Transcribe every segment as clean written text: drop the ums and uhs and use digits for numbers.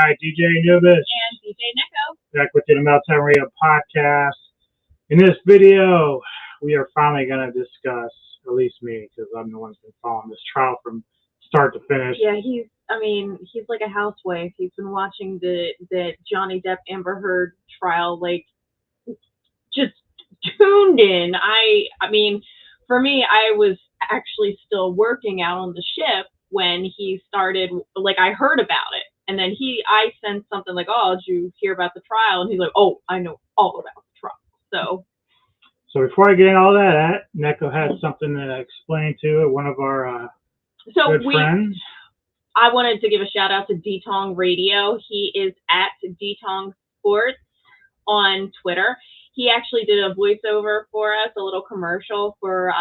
Hi, DJ Nubis. And DJ Neko. Back with you, the Meltdown Radio podcast. In this video, we are finally going to discuss, at least me, because I'm the one who's been following this trial from start to finish. Yeah, he's like a housewife. He's been watching the Johnny Depp Amber Heard trial, like, just tuned in. I mean, for me, I was actually still working out on the ship when he started, like, I heard about it. And then I sent something like, oh, did you hear about the trial? And he's like, oh, I know all about the trial. So before I get into all that, Neko had something to explain to one of our good friends. I wanted to give a shout out to Detong Radio. He is at Detong Sports on Twitter. He actually did a voiceover for us, a little commercial for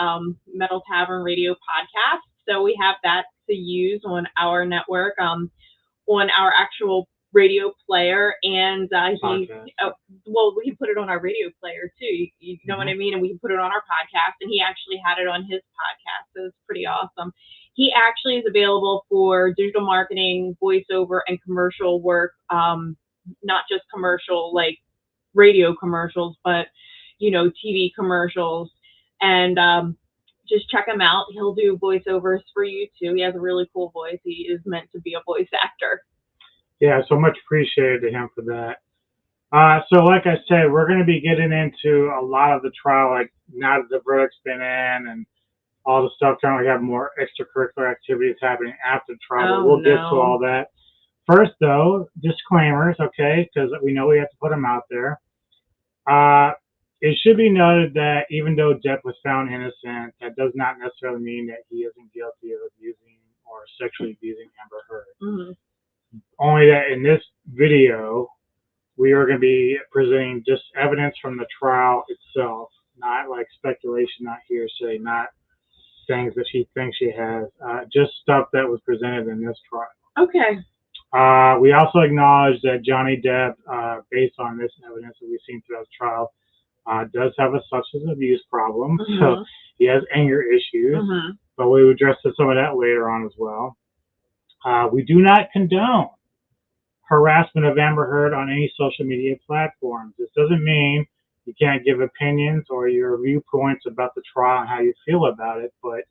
Metal Tavern Radio podcast. So we have that to use on our network, on our actual radio player, and we can put it on our radio player too. You know what I mean? And we can put it on our podcast. And he actually had it on his podcast, so it's pretty awesome. He actually is available for digital marketing, voiceover, and commercial work. Not just commercial like radio commercials, but TV commercials. And just check him out. He'll do voiceovers for you too. He has a really cool voice. He is meant to be a voice actor. Yeah, so much appreciated to him for that. So like I said, we're going to be getting into a lot of the trial, like now that the verdict's been in and all the stuff. Currently, we have more extracurricular activities happening after the trial, but we'll get to all that. First, though, disclaimers, okay, because we know we have to put them out there. It should be noted that even though Depp was found innocent, that does not necessarily mean that he isn't guilty of abusing or sexually abusing Amber Heard. Mm-hmm. Only that in this video, we are going to be presenting just evidence from the trial itself, not like speculation, not hearsay, not things that she thinks she has, just stuff that was presented in this trial. Okay. We also acknowledge that Johnny Depp, based on this evidence that we've seen throughout the trial, does have a substance abuse problem. Mm-hmm. So he has anger issues, but we will address some of that later on as well. We do not condone harassment of Amber Heard on any social media platforms. This doesn't mean you can't give opinions or your viewpoints about the trial and how you feel about it, but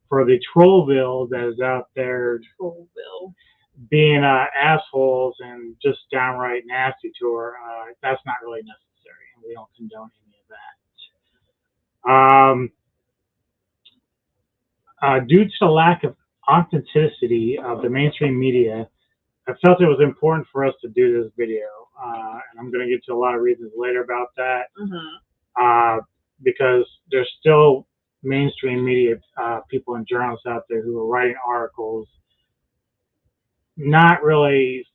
for the Trollville that is out there being assholes and just downright nasty to her, that's not really necessary, and we don't condone any of that. Due to the lack of authenticity of the mainstream media, I felt it was important for us to do this video, and I'm going to get to a lot of reasons later about that, because there's still mainstream media people and journalists out there who are writing articles not really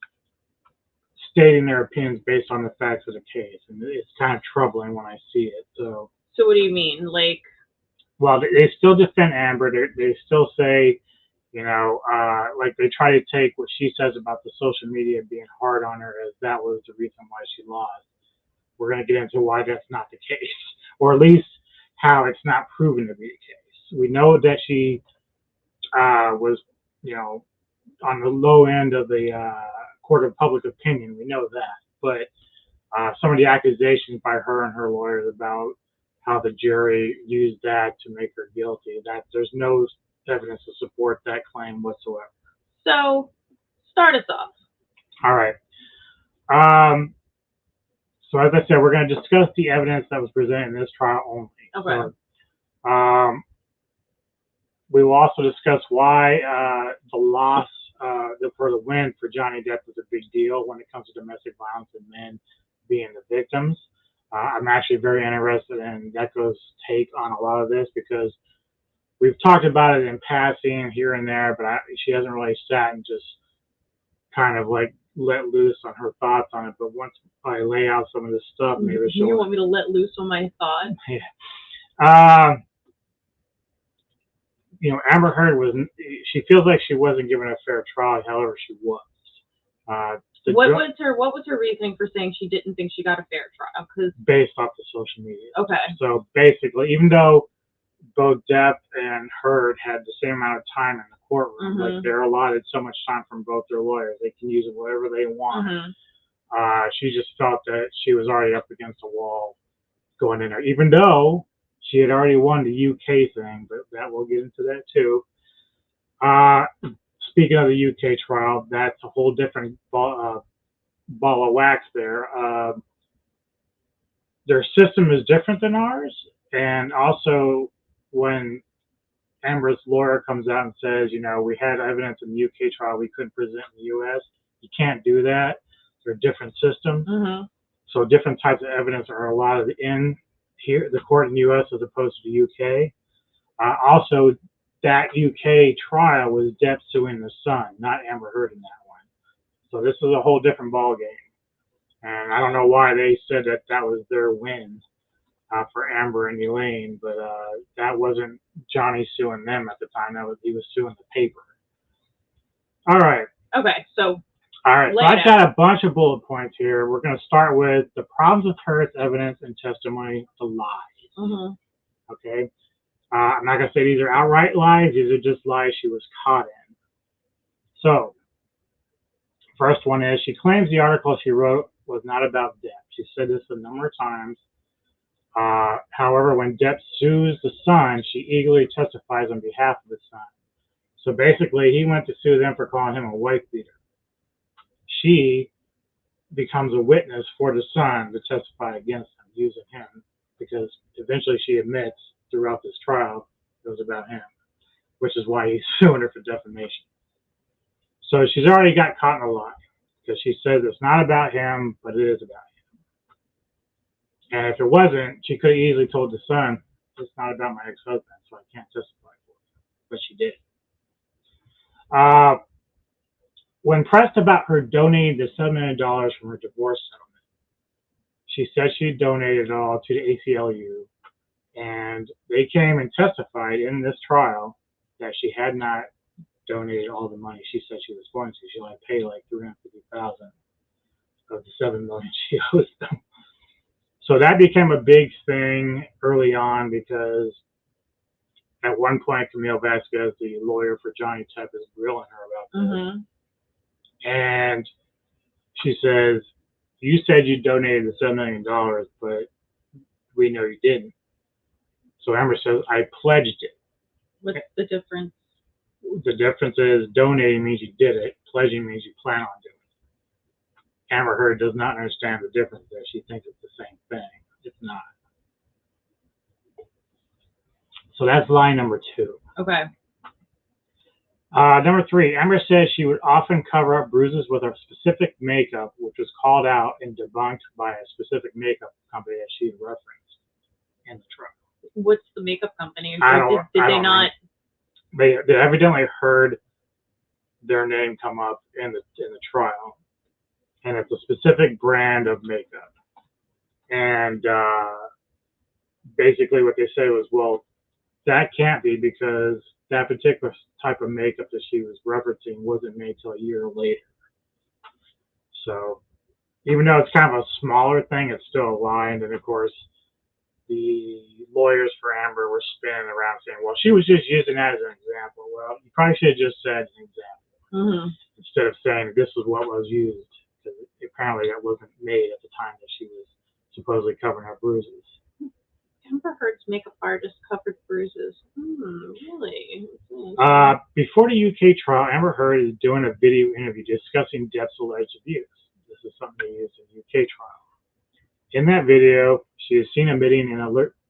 stating their opinions based on the facts of the case, and it's kind of troubling when I see it. So what do you mean? Like, well, they still defend Amber. They still say, like they try to take what she says about the social media being hard on her as that was the reason why she lost. We're going to get into why that's not the case, or at least how it's not proven to be the case. We know that she was, on the low end of the court of public opinion. We know that. But some of the accusations by her and her lawyers about how the jury used that to make her guilty, that there's no evidence to support that claim whatsoever. So, start us off. All right. So as I said, we're going to discuss the evidence that was presented in this trial only. Okay. So, we will also discuss why the loss for the win for Johnny Depp was a big deal when it comes to domestic violence and men being the victims. I'm actually very interested in Neko's take on a lot of this because we've talked about it in passing here and there, but she hasn't really sat and just kind of like let loose on her thoughts on it. But once I lay out some of this stuff, maybe she'll... You want me to let loose on my thoughts? Yeah. Amber Heard she feels like she wasn't given a fair trial, however she was. What was her reasoning for saying she didn't think she got a fair trial? Based off the social media. Okay. So basically, even though both Depp and Heard had the same amount of time in the courtroom. Like they're allotted so much time from both their lawyers. They can use it whatever they want. She just felt that she was already up against a wall going in there, even though she had already won the UK thing, but that we'll get into that too. Speaking of the UK trial, that's a whole different ball of wax there. Their system is different than ours, and also when Amber's lawyer comes out and says, we had evidence in the UK trial we couldn't present in the US, you can't do that. They're different systems. So different types of evidence are allowed in here, the court in the US as opposed to the UK. Also, that UK trial was Depp suing the son, not Amber Heard in that one. So this is a whole different ballgame. And I don't know why they said that was their win for Amber and Elaine, but that wasn't Johnny suing them at the time. He was suing the paper. All right. Okay, so. All right, so I've got a bunch of bullet points here. We're going to start with the problems with Heard's evidence and testimony, the lies. Okay. I'm not going to say these are outright lies. These are just lies she was caught in. So, first one is she claims the article she wrote was not about Depp. She said this a number of times. However, when Depp sues the son, she eagerly testifies on behalf of the son. So basically, he went to sue them for calling him a wife beater. She becomes a witness for the son to testify against him, using him, because eventually she admits throughout this trial it was about him, which is why he's suing her for defamation. So she's already got caught in a lie, because she says it's not about him, but it is about him. And if it wasn't, she could have easily told the son, it's not about my ex-husband, so I can't testify for it. But she did. When pressed about her donating the $7 million from her divorce settlement, she said she donated it all to the ACLU, and they came and testified in this trial that she had not donated all the money she said she was going to. She only paid like $350,000 of the $7 million she owes them. So that became a big thing early on, because at one point Camille Vasquez, the lawyer for Johnny Depp, is grilling her about this. And she says, you said you donated the $7 million, but we know you didn't. So Amber says, I pledged it. What's the difference? The difference is donating means you did it. Pledging means you plan on doing it. Amber Heard does not understand the difference there. She thinks it's the same thing. It's not. So that's lie number 2. Okay. Number 3, Amber says she would often cover up bruises with a specific makeup, which was called out and debunked by a specific makeup company that she referenced in the trial. What's the makeup company? Did they not? They evidently heard their name come up in the trial, and it's a specific brand of makeup. And basically, what they say was, well, that can't be, because that particular type of makeup that she was referencing wasn't made till a year later. So even though it's kind of a smaller thing, it's still a lie. And then, of course, the lawyers for Amber were spinning around saying, well, she was just using that as an example. Well, you probably should have just said an example instead of saying this was what was used, because apparently that wasn't made at the time that she was supposedly covering her bruises. Amber Heard's makeup artist covered bruises. Really? Before the UK trial, Amber Heard is doing a video interview discussing Depp's alleged abuse. This is something they used in the UK trial. In that video, she is seen admitting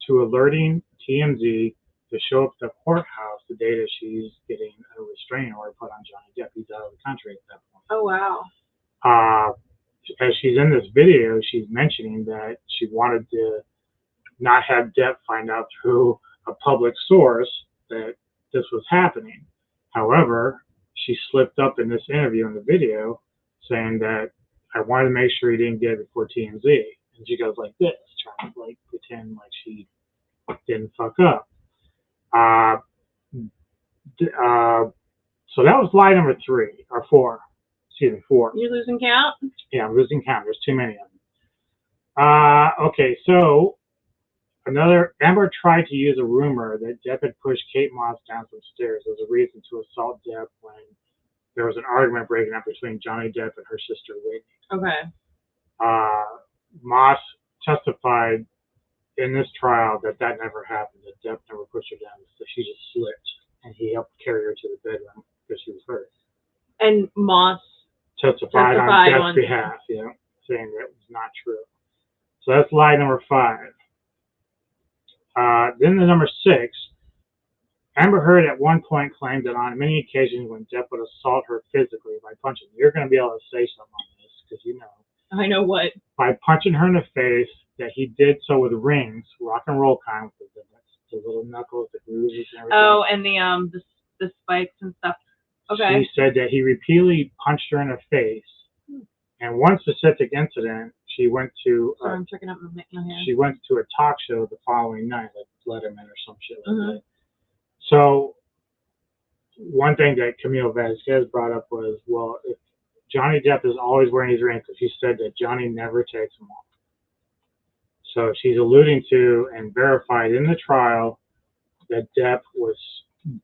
alerting TMZ to show up at the courthouse the day that she's getting a restraining order put on Johnny Depp. He's out of the country at that point. Oh, wow. As she's in this video, she's mentioning that she wanted to not have Depp find out through a public source that this was happening. However, she slipped up in this interview in the video saying that I wanted to make sure he didn't get it before TMZ. And she goes like this, trying to like pretend like she didn't fuck up. So that was lie number 3 or 4. Excuse me, 4. You're losing count? Yeah, I'm losing count. There's too many of them. Okay, so Amber tried to use a rumor that Depp had pushed Kate Moss down some stairs as a reason to assault Depp when there was an argument breaking up between Johnny Depp and her sister Whitney. Okay. Uh, Moss testified in this trial that never happened, that Depp never pushed her down, so she just slipped, and he helped carry her to the bedroom because she was hurt. And Moss testified on Depp's behalf, saying that was not true. So that's lie number 5. Then the number 6, Amber Heard at one point claimed that on many occasions when Depp would assault her physically by punching, you're going to be able to say something on this because you know. I know what. By punching her in the face, that he did so with rings, rock and roll kind, with the little knuckles, the bruises, and everything. Oh, and the spikes and stuff. Okay. She said that he repeatedly punched her in the face, and one specific incident, she went to. Sorry, I'm checking out my hand. She went to a talk show the following night, like Letterman or some shit like that. So, one thing that Camille Vasquez brought up was, well, if Johnny Depp is always wearing these rings, because she said that Johnny never takes them off. So she's alluding to and verified in the trial that Depp was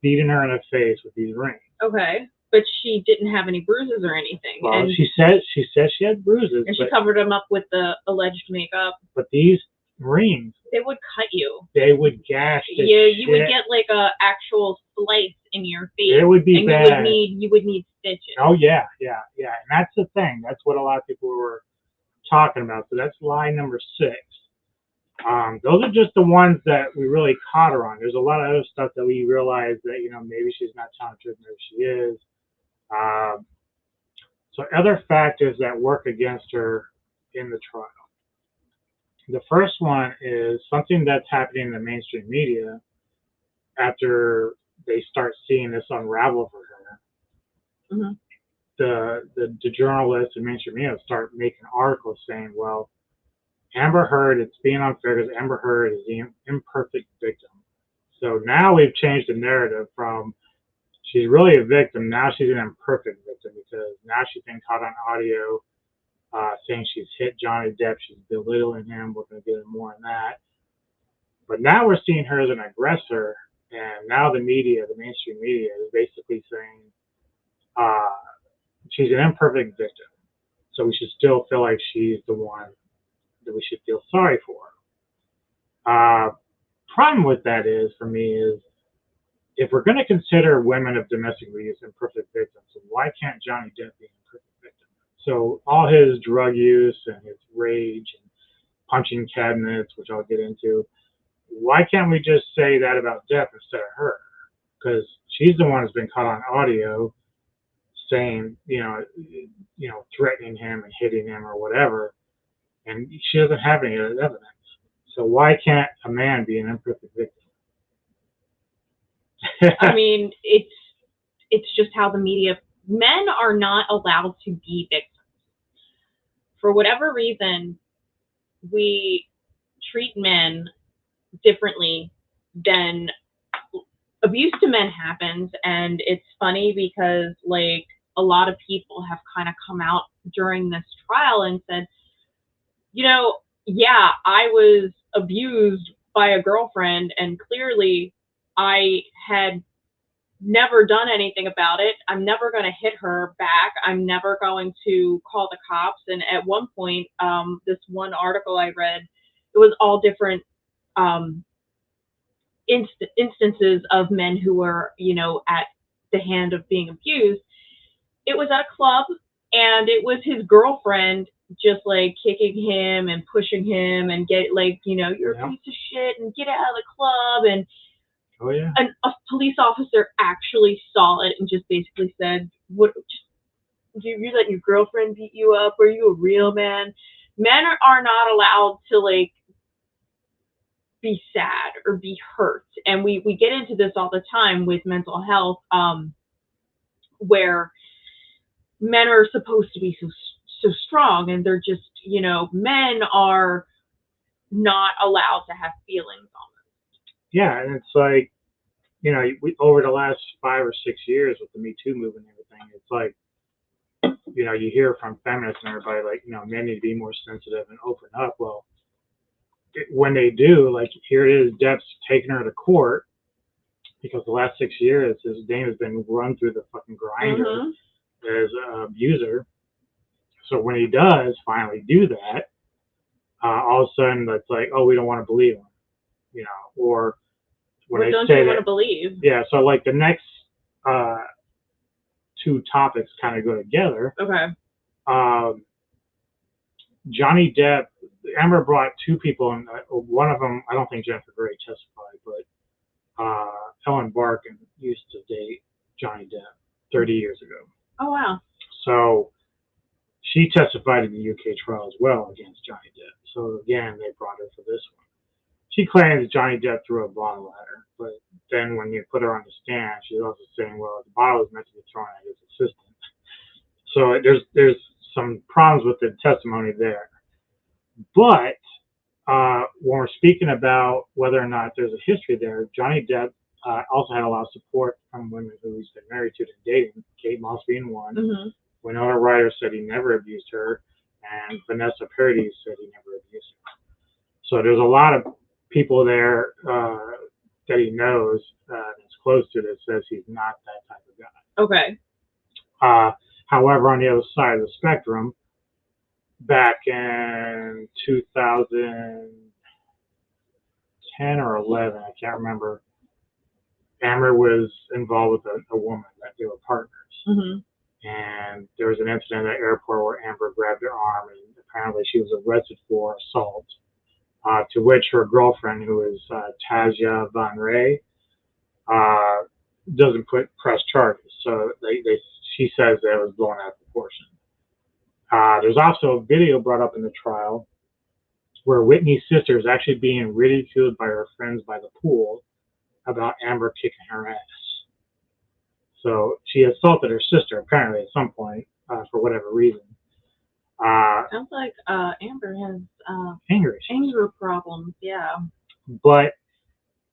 beating her in the face with these rings. Okay, but she didn't have any bruises or anything. Well, and she said she had bruises, and she covered them up with the alleged makeup. But these rings, they would cut you. They would gash. You would get like a actual slice in your face. It would be and bad. You would need stitches. Oh yeah. And that's the thing. That's what a lot of people were talking about. So that's lie number 6. Those are just the ones that we really caught her on. There's a lot of other stuff that we realized that, maybe she's not telling the truth, maybe she is. So other factors that work against her in the trial. The first one is something that's happening in the mainstream media after they start seeing this unravel for her. Mm-hmm. The journalists and mainstream media start making articles saying, well, Amber Heard, it's being unfair because Amber Heard is the imperfect victim. So now we've changed the narrative from she's really a victim, now she's an imperfect victim because now she's been caught on audio saying she's hit Johnny Depp, she's belittling him, we're going to get into more on that. But now we're seeing her as an aggressor, and now the media, the mainstream media, is basically saying she's an imperfect victim. So we should still feel like she's the one that we should feel sorry for. Problem with that is, for me, is if we're going to consider women of domestic abuse imperfect victims, why can't Johnny Depp be an imperfect victim? So all his drug use and his rage and punching cabinets, which I'll get into, why can't we just say that about Depp instead of her? Because she's the one who's been caught on audio saying, threatening him and hitting him or whatever, and she doesn't have any evidence. So why can't a man be an imperfect victim? I mean, it's just how the media. Men are not allowed to be victims. For whatever reason, we treat men differently than abuse to men happens, and it's funny because like a lot of people have kind of come out during this trial and said, yeah, I was abused by a girlfriend, and clearly I had never done anything about it. I'm never going to hit her back. I'm never going to call the cops. And at one point, this one article I read, it was all different instances of men who were, at the hand of being abused. It was at a club, and it was his girlfriend just like kicking him and pushing him and get like, you're a piece of shit and get out of the club. And oh yeah, a police officer actually saw it and just basically said, "What? You let your girlfriend beat you up? Are you a real man?" Men are not allowed to like be sad or be hurt, and we get into this all the time with mental health, where men are supposed to be so strong, and they're just, men are not allowed to have feelings almost. Yeah, and it's like, we over the last 5 or 6 years with the Me Too movement and everything, it's like, you hear from feminists and everybody like, men need to be more sensitive and open up. Well, when they do, like here it is, Depp's taking her to court because the last 6 years his name has been run through the fucking grinder as an abuser. So when he does finally do that, all of a sudden it's like, oh, we don't want to believe him, or when what they don't say you that, want to believe? yeah. So like the next two topics kind of go together. Okay. Johnny Depp, Amber brought two people, and one of them, I don't think Jennifer Grey testified, but Ellen Barkin used to date Johnny Depp 30 years ago. Oh, wow. So she testified in the UK trial as well against Johnny Depp. So again, they brought her for this one. She claims Johnny Depp threw a bottle at her, but then when you put her on the stand, she's also saying, well, the bottle is meant to be thrown at his assistant. So there's some problems with the testimony there. But when we're speaking about whether or not there's a history there, Johnny Depp also had a lot of support from women who he's been married to and dating. Kate Moss being one. Mm-hmm. Winona Ryder said he never abused her, and Vanessa Paradis said he never abused her. So there's a lot of people there that he knows that's close to that says he's not that type of guy. Okay. However, on the other side of the spectrum, back in 2010 or 11, I can't remember, Amber was involved with a woman that they were partners. Mm-hmm. And there was an incident at the airport where Amber grabbed her arm, and apparently she was arrested for assault. To which her girlfriend, who is Tasia Von Ray, doesn't press charges. So she says that it was blown out of proportion. There's also a video brought up in the trial where Whitney's sister is actually being ridiculed by her friends by the pool about Amber kicking her ass. So she assaulted her sister apparently at some point for whatever reason. Sounds like Amber has anger problems. Yeah. But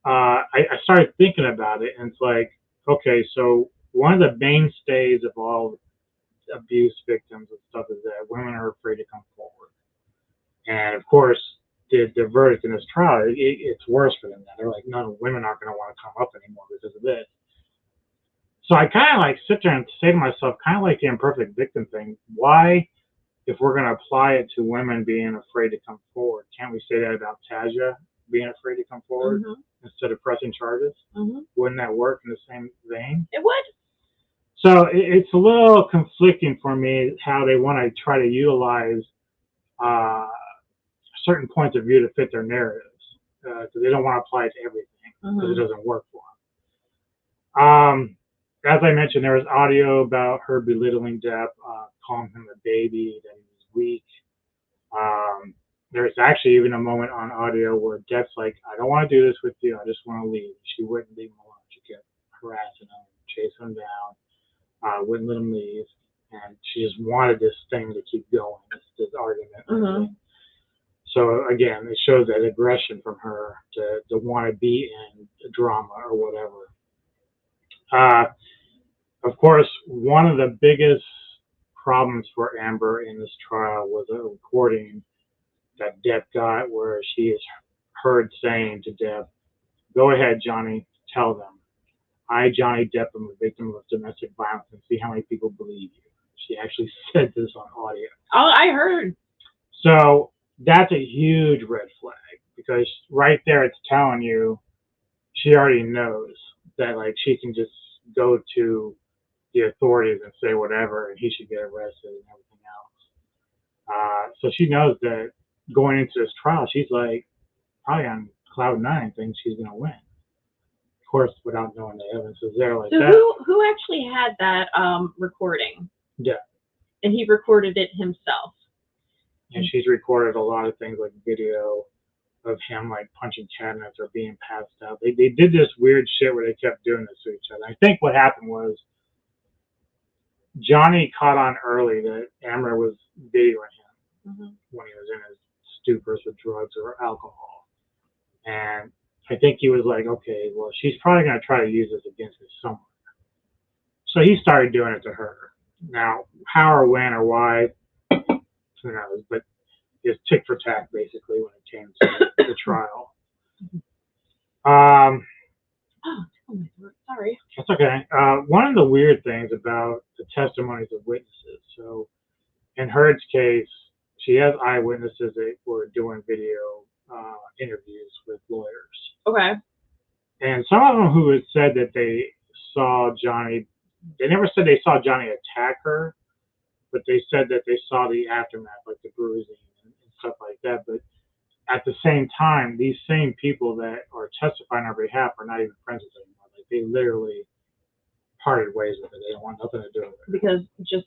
I started thinking about it, and it's like, okay, so one of the mainstays of all abuse victims and stuff is that women are afraid to come forward. And of course, the verdict in this trial, it's worse for them now. They're like, no, women aren't going to want to come up anymore because of this. So I kind of like sit there and say to myself, kind of like the imperfect victim thing, why, if we're going to apply it to women being afraid to come forward, can't we say that about Tasia being afraid to come forward instead of pressing charges? Wouldn't that work in the same vein? It would. So it's a little conflicting for me how they want to try to utilize certain points of view to fit their narratives. Because they don't want to apply it to everything because it doesn't work for them. As I mentioned, there was audio about her belittling Depp, calling him a baby, that he was weak. There's actually even a moment on audio where Depp's like, I don't want to do this with you, I just want to leave. She wouldn't leave him alone. She kept harassing him, chasing him down, wouldn't let him leave. And she just wanted this thing to keep going, this argument. So again, it shows that aggression from her to want to be in drama or whatever. Of course, one of the biggest problems for Amber in this trial was a recording that Depp got where she is heard saying to Depp, go ahead, Johnny, tell them. I, Johnny Depp, am a victim of domestic violence and see how many people believe you. She actually said this on audio. Oh, I heard. So that's a huge red flag because right there it's telling you she already knows that like she can just go to the authorities and say whatever and he should get arrested and everything else. So she knows that going into this trial, she's like probably on cloud nine thinks she's going to win. Of course, without knowing the evidence is there like that. So who actually had that recording? Yeah. And he recorded it himself. And she's recorded a lot of things like video of him like punching cabinets or being passed out. They did this weird shit where they kept doing this to each other. I think what happened was Johnny caught on early that Amber was videoing him when he was in his stupors with drugs or alcohol. And I think he was like, okay, well, she's probably going to try to use this against me somewhere. So he started doing it to her. Now, how or when or why, who knows? But is tick for tack, basically, when it came to the trial. Um, Oh, tickle my throat. Sorry. that's okay. One of the weird things about the testimonies of witnesses. So in Heard's case, she has eyewitnesses that were doing video interviews with lawyers. Okay. And some of them who had said that they saw Johnny, they never said they saw Johnny attack her, but they said that they saw the aftermath, like the bruising and stuff like that. But at the same time, these same people that are testifying on her behalf are not even friends with her anymore. Like they literally parted ways with her. They don't want nothing to do with her.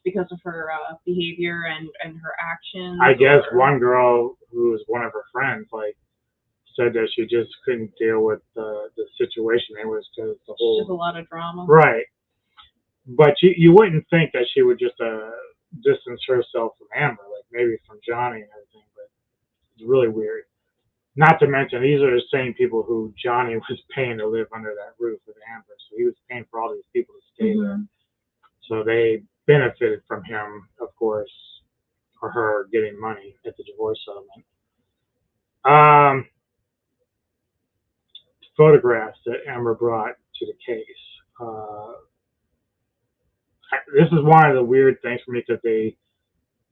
Because of her behavior and her actions. I guess one girl who was one of her friends, like, said that she just couldn't deal with the situation. It was because the whole just a lot of drama. Right. But you wouldn't think that she would just distance herself from Amber, like maybe from Johnny and everything. But it's really weird. Not to mention, these are the same people who Johnny was paying to live under that roof with Amber. So he was paying for all these people to stay there. So they benefited from him, of course, or her getting money at the divorce settlement. Photographs that Amber brought to the case. This is one of the weird things for me because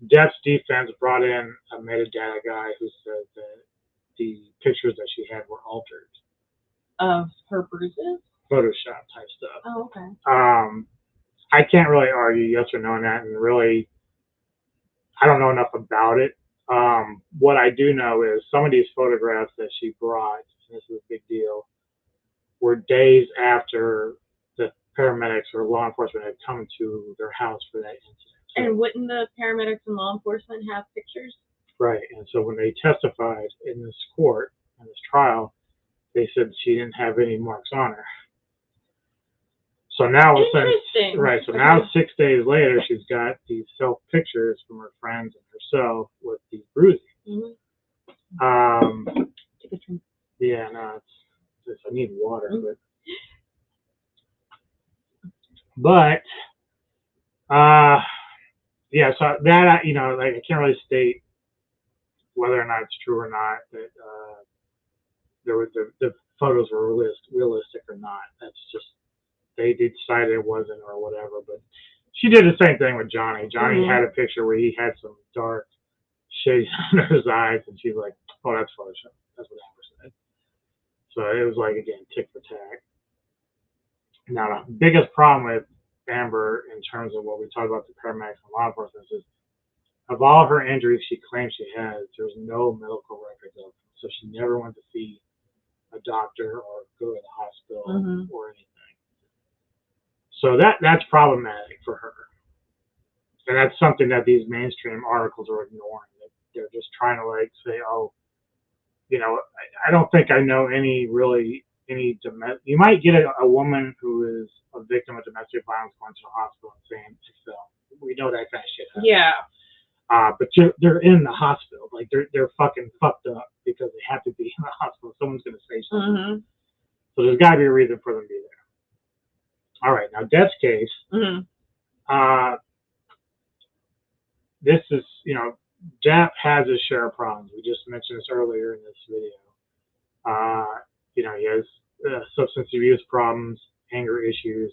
Depp's defense brought in a metadata guy who said that the pictures that she had were altered. Of her bruises? Photoshop type stuff. Oh, okay. I can't really argue yes or no on that, and really, I don't know enough about it. What I do know is some of these photographs that she brought, and this is a big deal, were days after the paramedics or law enforcement had come to their house for that incident. So, and wouldn't the paramedics and law enforcement have pictures? Right, and so when they testified in this court, in this trial, they said she didn't have any marks on her. So now, right, so now 6 days later, she's got these self pictures from her friends and herself with these bruises. Yeah, no, it's I need water, but yeah, so that, like I can't really state whether or not it's true or not that the photos were realistic or not. That's just, they decided it wasn't or whatever. But she did the same thing with Johnny. Johnny had a picture where he had some dark shades under his eyes, and she's like, "Oh, that's Photoshop." That's what Amber said. So it was like, again, tick for tack. Now, the biggest problem with Amber in terms of what we talked about the paramedics and law enforcement is, of all her injuries she claims she has, there's no medical records of them. So she never went to see a doctor or go to the hospital or anything. So that's problematic for her. And that's something that these mainstream articles are ignoring. They're just trying to like say, oh, I don't think I know any domestic. You might get a woman who is a victim of domestic violence going to the hospital and saying, so we know that kind of shit happens. Yeah. But they're in the hospital. Like they're fucking fucked up because they have to be in the hospital. Someone's going to say something. So there's got to be a reason for them to be there. All right. Now, Depp's case, this is, Depp has his share of problems. We just mentioned this earlier in this video. He has substance abuse problems, anger issues.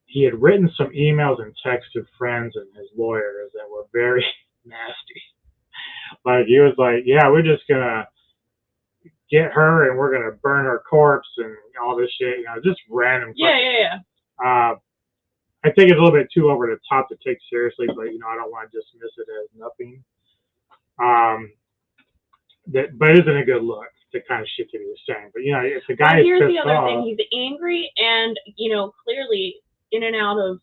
He had written some emails and texts to friends and his lawyers that were very nasty. Like, he was like, yeah, we're just going to get her and we're going to burn her corpse and all this shit, just random. Yeah. I think it's a little bit too over the top to take seriously, but, I don't want to dismiss it as nothing. But it isn't a good look, the kind of shit that he was saying. But, if the guy is here's pissed the other off, thing. He's angry and, clearly in and out of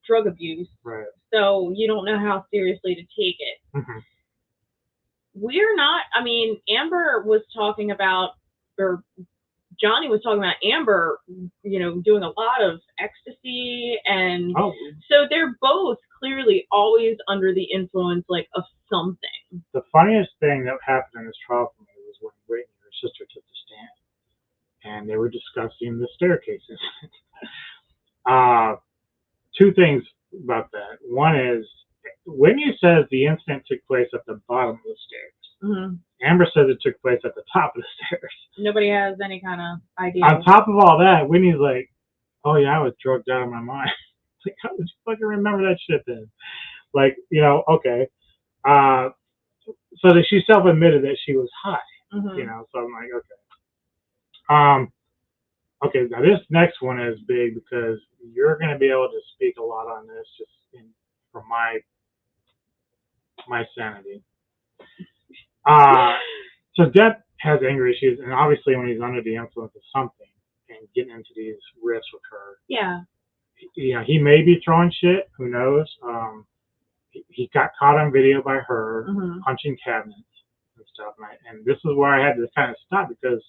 drug abuse. Right. So you don't know how seriously to take it. Amber was talking about, or Johnny was talking about Amber, doing a lot of ecstasy, and so they're both clearly always under the influence, like, of something. The funniest thing that happened in this trial for me was when Brittany, her sister, took the stand, and they were discussing the staircase incident. Two things about that. One is Whitney says the incident took place at the bottom of the stairs. Mm-hmm. Amber says it took place at the top of the stairs. Nobody has any kind of idea. On top of all that, Whitney's like, "Oh yeah, I was drugged out of my mind." Like, how would you fucking remember that shit then? Like, okay. So that she self-admitted that she was high. Mm-hmm. So I'm like, okay. Okay, now this next one is big because you're going to be able to speak a lot on this just from my sanity. So Depp has anger issues, and obviously when he's under the influence of something and getting into these riffs with her, yeah, he may be throwing shit. Who knows? He got caught on video by her punching cabinets and stuff, and this is where I had to kind of stop because,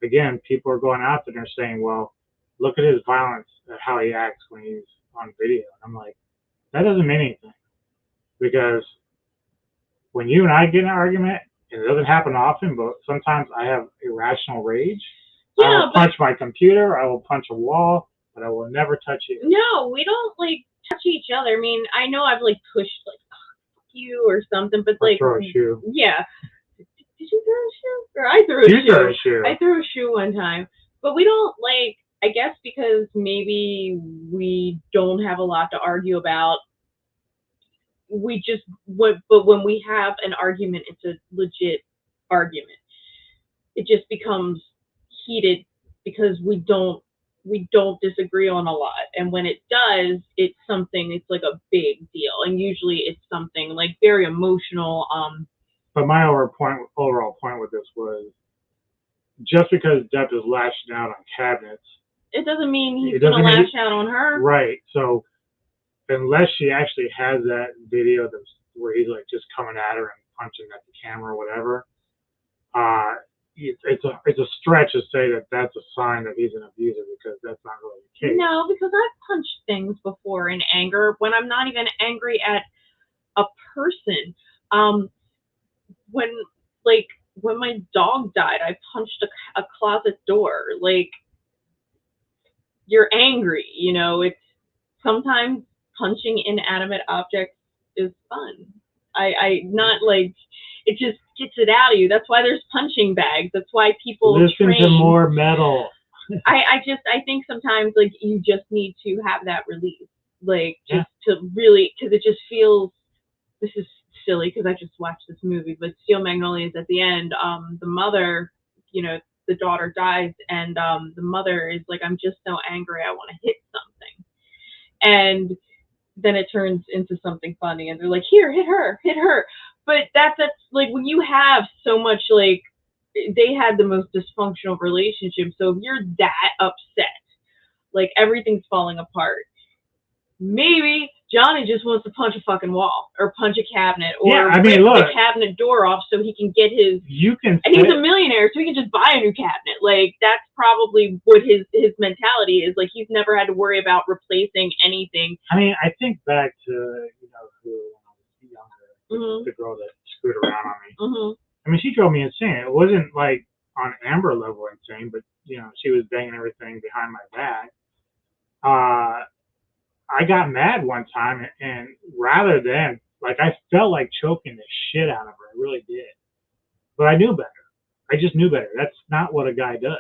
again, people are going out there and they're saying, "Well, look at his violence, how he acts when he's on video." And I'm like, that doesn't mean anything because when you and I get in an argument, and it doesn't happen often, but sometimes I have irrational rage. Yeah, I will punch my computer. I will punch a wall, but I will never touch you. No, we don't touch each other. I mean, I know I've pushed fuck you or something, but throw a shoe. Yeah. Did you throw a shoe? Or I threw a shoe. You threw a shoe. I threw a shoe one time, but we don't I guess because maybe we don't have a lot to argue about. We just but when we have an argument, it's a legit argument. It just becomes heated because we don't disagree on a lot, and when it does, it's something. It's a big deal, and usually it's something very emotional. But my overall point with this was just because Depp is lashing out on cabinets, it doesn't mean he's going to lash out on her. Right. So unless she actually has that video where he's just coming at her and punching at the camera or whatever, it's a stretch to say that that's a sign that he's an abuser because that's not really the case. No, because I've punched things before in anger when I'm not even angry at a person. When my dog died, I punched a closet door. You're angry, it's sometimes punching inanimate objects is fun. I not it just gets it out of you. That's why there's punching bags. That's why people listen to more metal. I think sometimes you just need to have that release, to really, because it just feels. This is silly because I just watched this movie, but Steel Magnolias at the end, the mother, the daughter dies, and the mother is I'm just so angry, I want to hit something, and then it turns into something funny, and they're here, hit her. But that's when you have so much they had the most dysfunctional relationship. So if you're that upset, everything's falling apart. Maybe Johnny just wants to punch a fucking wall or punch a cabinet or rip the cabinet door off so he can get his. And he's a millionaire, so he can just buy a new cabinet. That's probably what his mentality is. He's never had to worry about replacing anything. I mean, I think back to who when I was younger, the girl that screwed around on me. Mm-hmm. I mean, she drove me insane. It wasn't on Amber level insane, but she was banging everything behind my back. I got mad one time, and rather than I felt like choking the shit out of her. I really did, but I knew better. I just knew better. That's not what a guy does.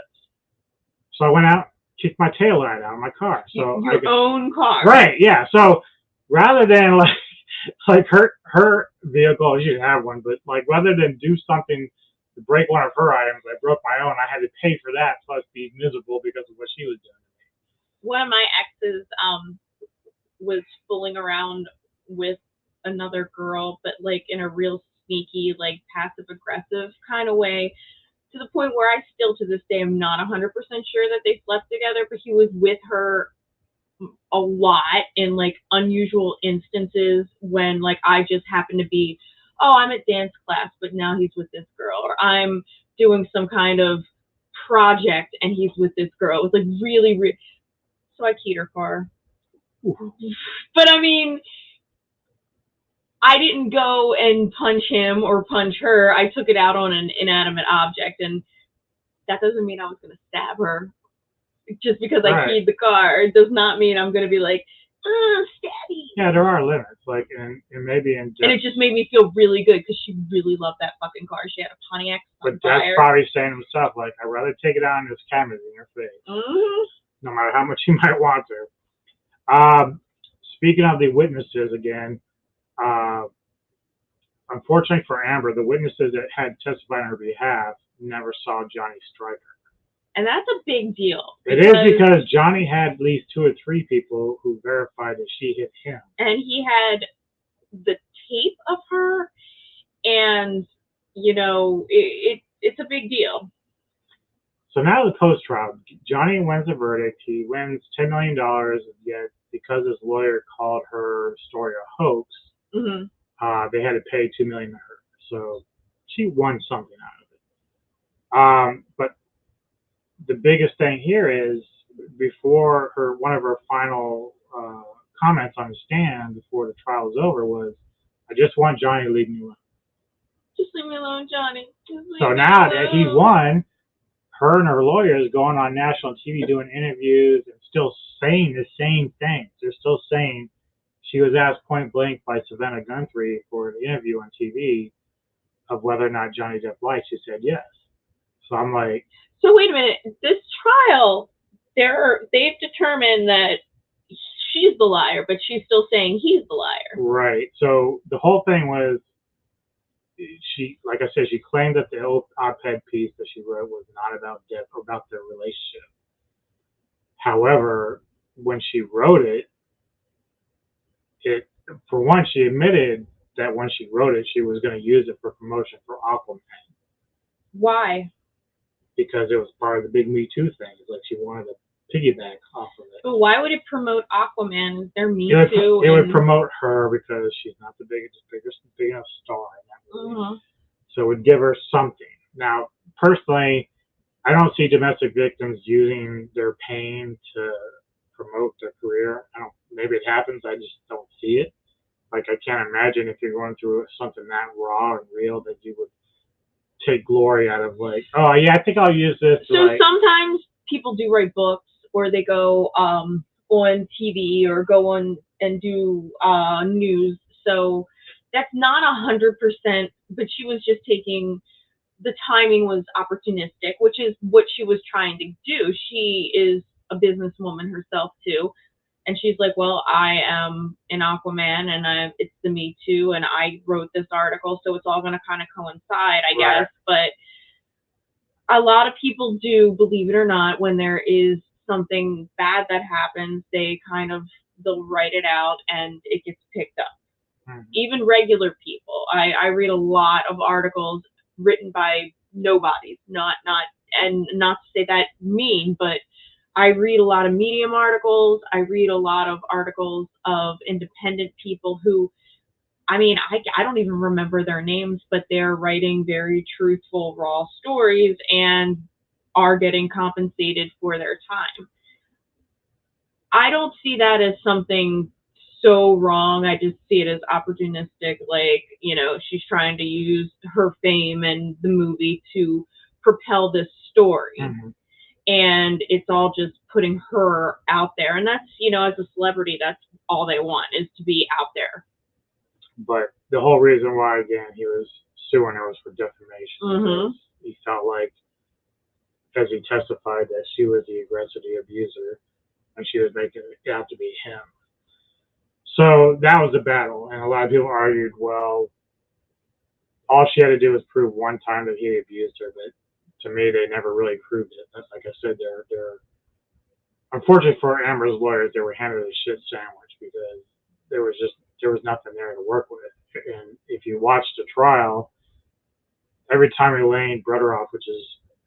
So I went out, kicked my taillight out of my car. So your own car, right? Yeah. So rather than her vehicle, she didn't have one, but rather than do something to break one of her items, I broke my own. I had to pay for that plus be miserable because of what she was doing. One of my exes was fooling around with another girl, but in a real sneaky, passive aggressive kind of way, to the point where I still to this day am not 100% sure that they slept together, but he was with her a lot in unusual instances when I just happened to be, I'm at dance class, but now he's with this girl, or I'm doing some kind of project and he's with this girl. It was really, really, so I keyed her car. But I mean, I didn't go and punch him or punch her. I took it out on an inanimate object, and that doesn't mean I was going to stab her. Just because I keyed the car, it does not mean I'm going to be stabby. Yeah, there are limits. Like, and maybe in And Jeff, it just made me feel really good because she really loved that fucking car. She had a Pontiac but Jeff's Sunfire. probably saying to himself, like, I'd rather take it out on this camera than your face, no matter how much you might want to. Speaking of the witnesses again, uh, unfortunately for Amber, the witnesses that had testified on her behalf never saw Johnny strike her. And that's a big deal. It is because Johnny had at least 2 or 3 people who verified that she hit him. And he had the tape of her, and, you know, it's a big deal. So now the post-trial, Johnny wins the verdict. He wins $10 million, yet because his lawyer called her story a hoax, they had to pay $2 million to her. So she won something out of it. But the biggest thing here is before one of her final comments on the stand before the trial was over was, "I just want Johnny to leave me alone." Just leave me alone, Johnny. So now that he won, her and her lawyers going on national TV doing interviews and still saying the same things. They're still saying she was asked point blank by Savannah Guthrie for the interview on TV of whether or not Johnny Depp lied. She said yes. So I'm like, so wait a minute. This trial, they've determined that she's the liar, but she's still saying he's the liar. Right. So the whole thing was, she, like I said, she claimed that the op-ed piece that she wrote was not about Depp or about their relationship. However, when she wrote it, for one, she admitted that when she wrote it, she was going to use it for promotion for Aquaman. Why? Because it was part of the big Me Too thing. It's like she wanted to piggyback off of it. But why would it promote Aquaman? They're Me Too. It would promote her because she's not the biggest big enough star in that movie. So it would give her something. Now, personally, I don't see domestic victims using their pain to promote their career. Maybe it happens. I just don't see it. Like, I can't imagine if you're going through something that raw and real that you would take glory out of, like, oh yeah, I think I'll use this. So sometimes people do write books, or they go on TV or go on and do news. So that's not 100%, but she was just taking, the timing was opportunistic, which is what she was trying to do. She is a businesswoman herself too. And she's like, well, I am an Aquaman, and it's the Me Too, and I wrote this article, so it's all going to kind of coincide, I guess. But a lot of people do, believe it or not, when there is something bad that happens, they'll write it out, and it gets picked up. Even regular people. I read a lot of articles written by nobodies, not to say that mean, but I read a lot of Medium articles. I read a lot of articles of independent people who, I don't even remember their names, but they're writing very truthful, raw stories and are getting compensated for their time. I don't see that as something so wrong. I just see it as opportunistic, like, she's trying to use her fame and the movie to propel this story. And it's all just putting her out there. And that's, as a celebrity, that's all they want, is to be out there. But the whole reason why, again, he was suing her was for defamation. He felt like, as he testified, that she was the aggressor, the abuser, and she was making it out to be him. So that was a battle, and a lot of people argued, well, all she had to do was prove one time that he abused her, but to me, they never really proved it. Like I said, they're unfortunately for Amber's lawyers, they were handed a shit sandwich because there was nothing there to work with. And if you watch the trial, every time Elaine Brederoff, which is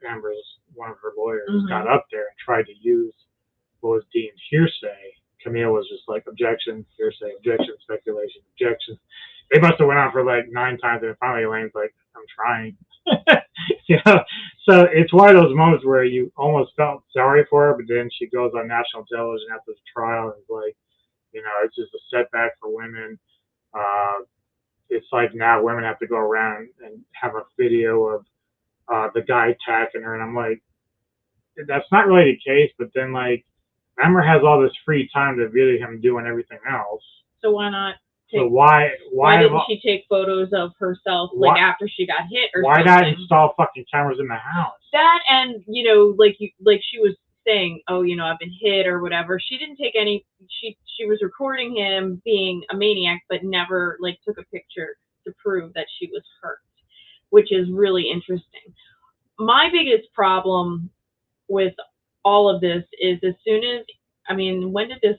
Amber's one of her lawyers, got up there and tried to use what was deemed hearsay, Camille was just like, objection, hearsay, objection, speculation, objection. They must have went on for like 9 times, and finally Elaine's like, I'm trying. So it's one of those moments where you almost felt sorry for her, but then she goes on national television after the trial and is like, it's just a setback for women. It's like now women have to go around and have a video of the guy attacking her, and I'm like, that's not really the case. But then, like, Amber has all this free time to video him doing everything else. So why not take? So why didn't she take photos of herself like after she got hit or why something? not install fucking cameras in the house? That, and like she was saying, oh, I've been hit or whatever. She didn't take any. She was recording him being a maniac, but never like took a picture to prove that she was hurt, which is really interesting. My biggest problem with all of this is when did this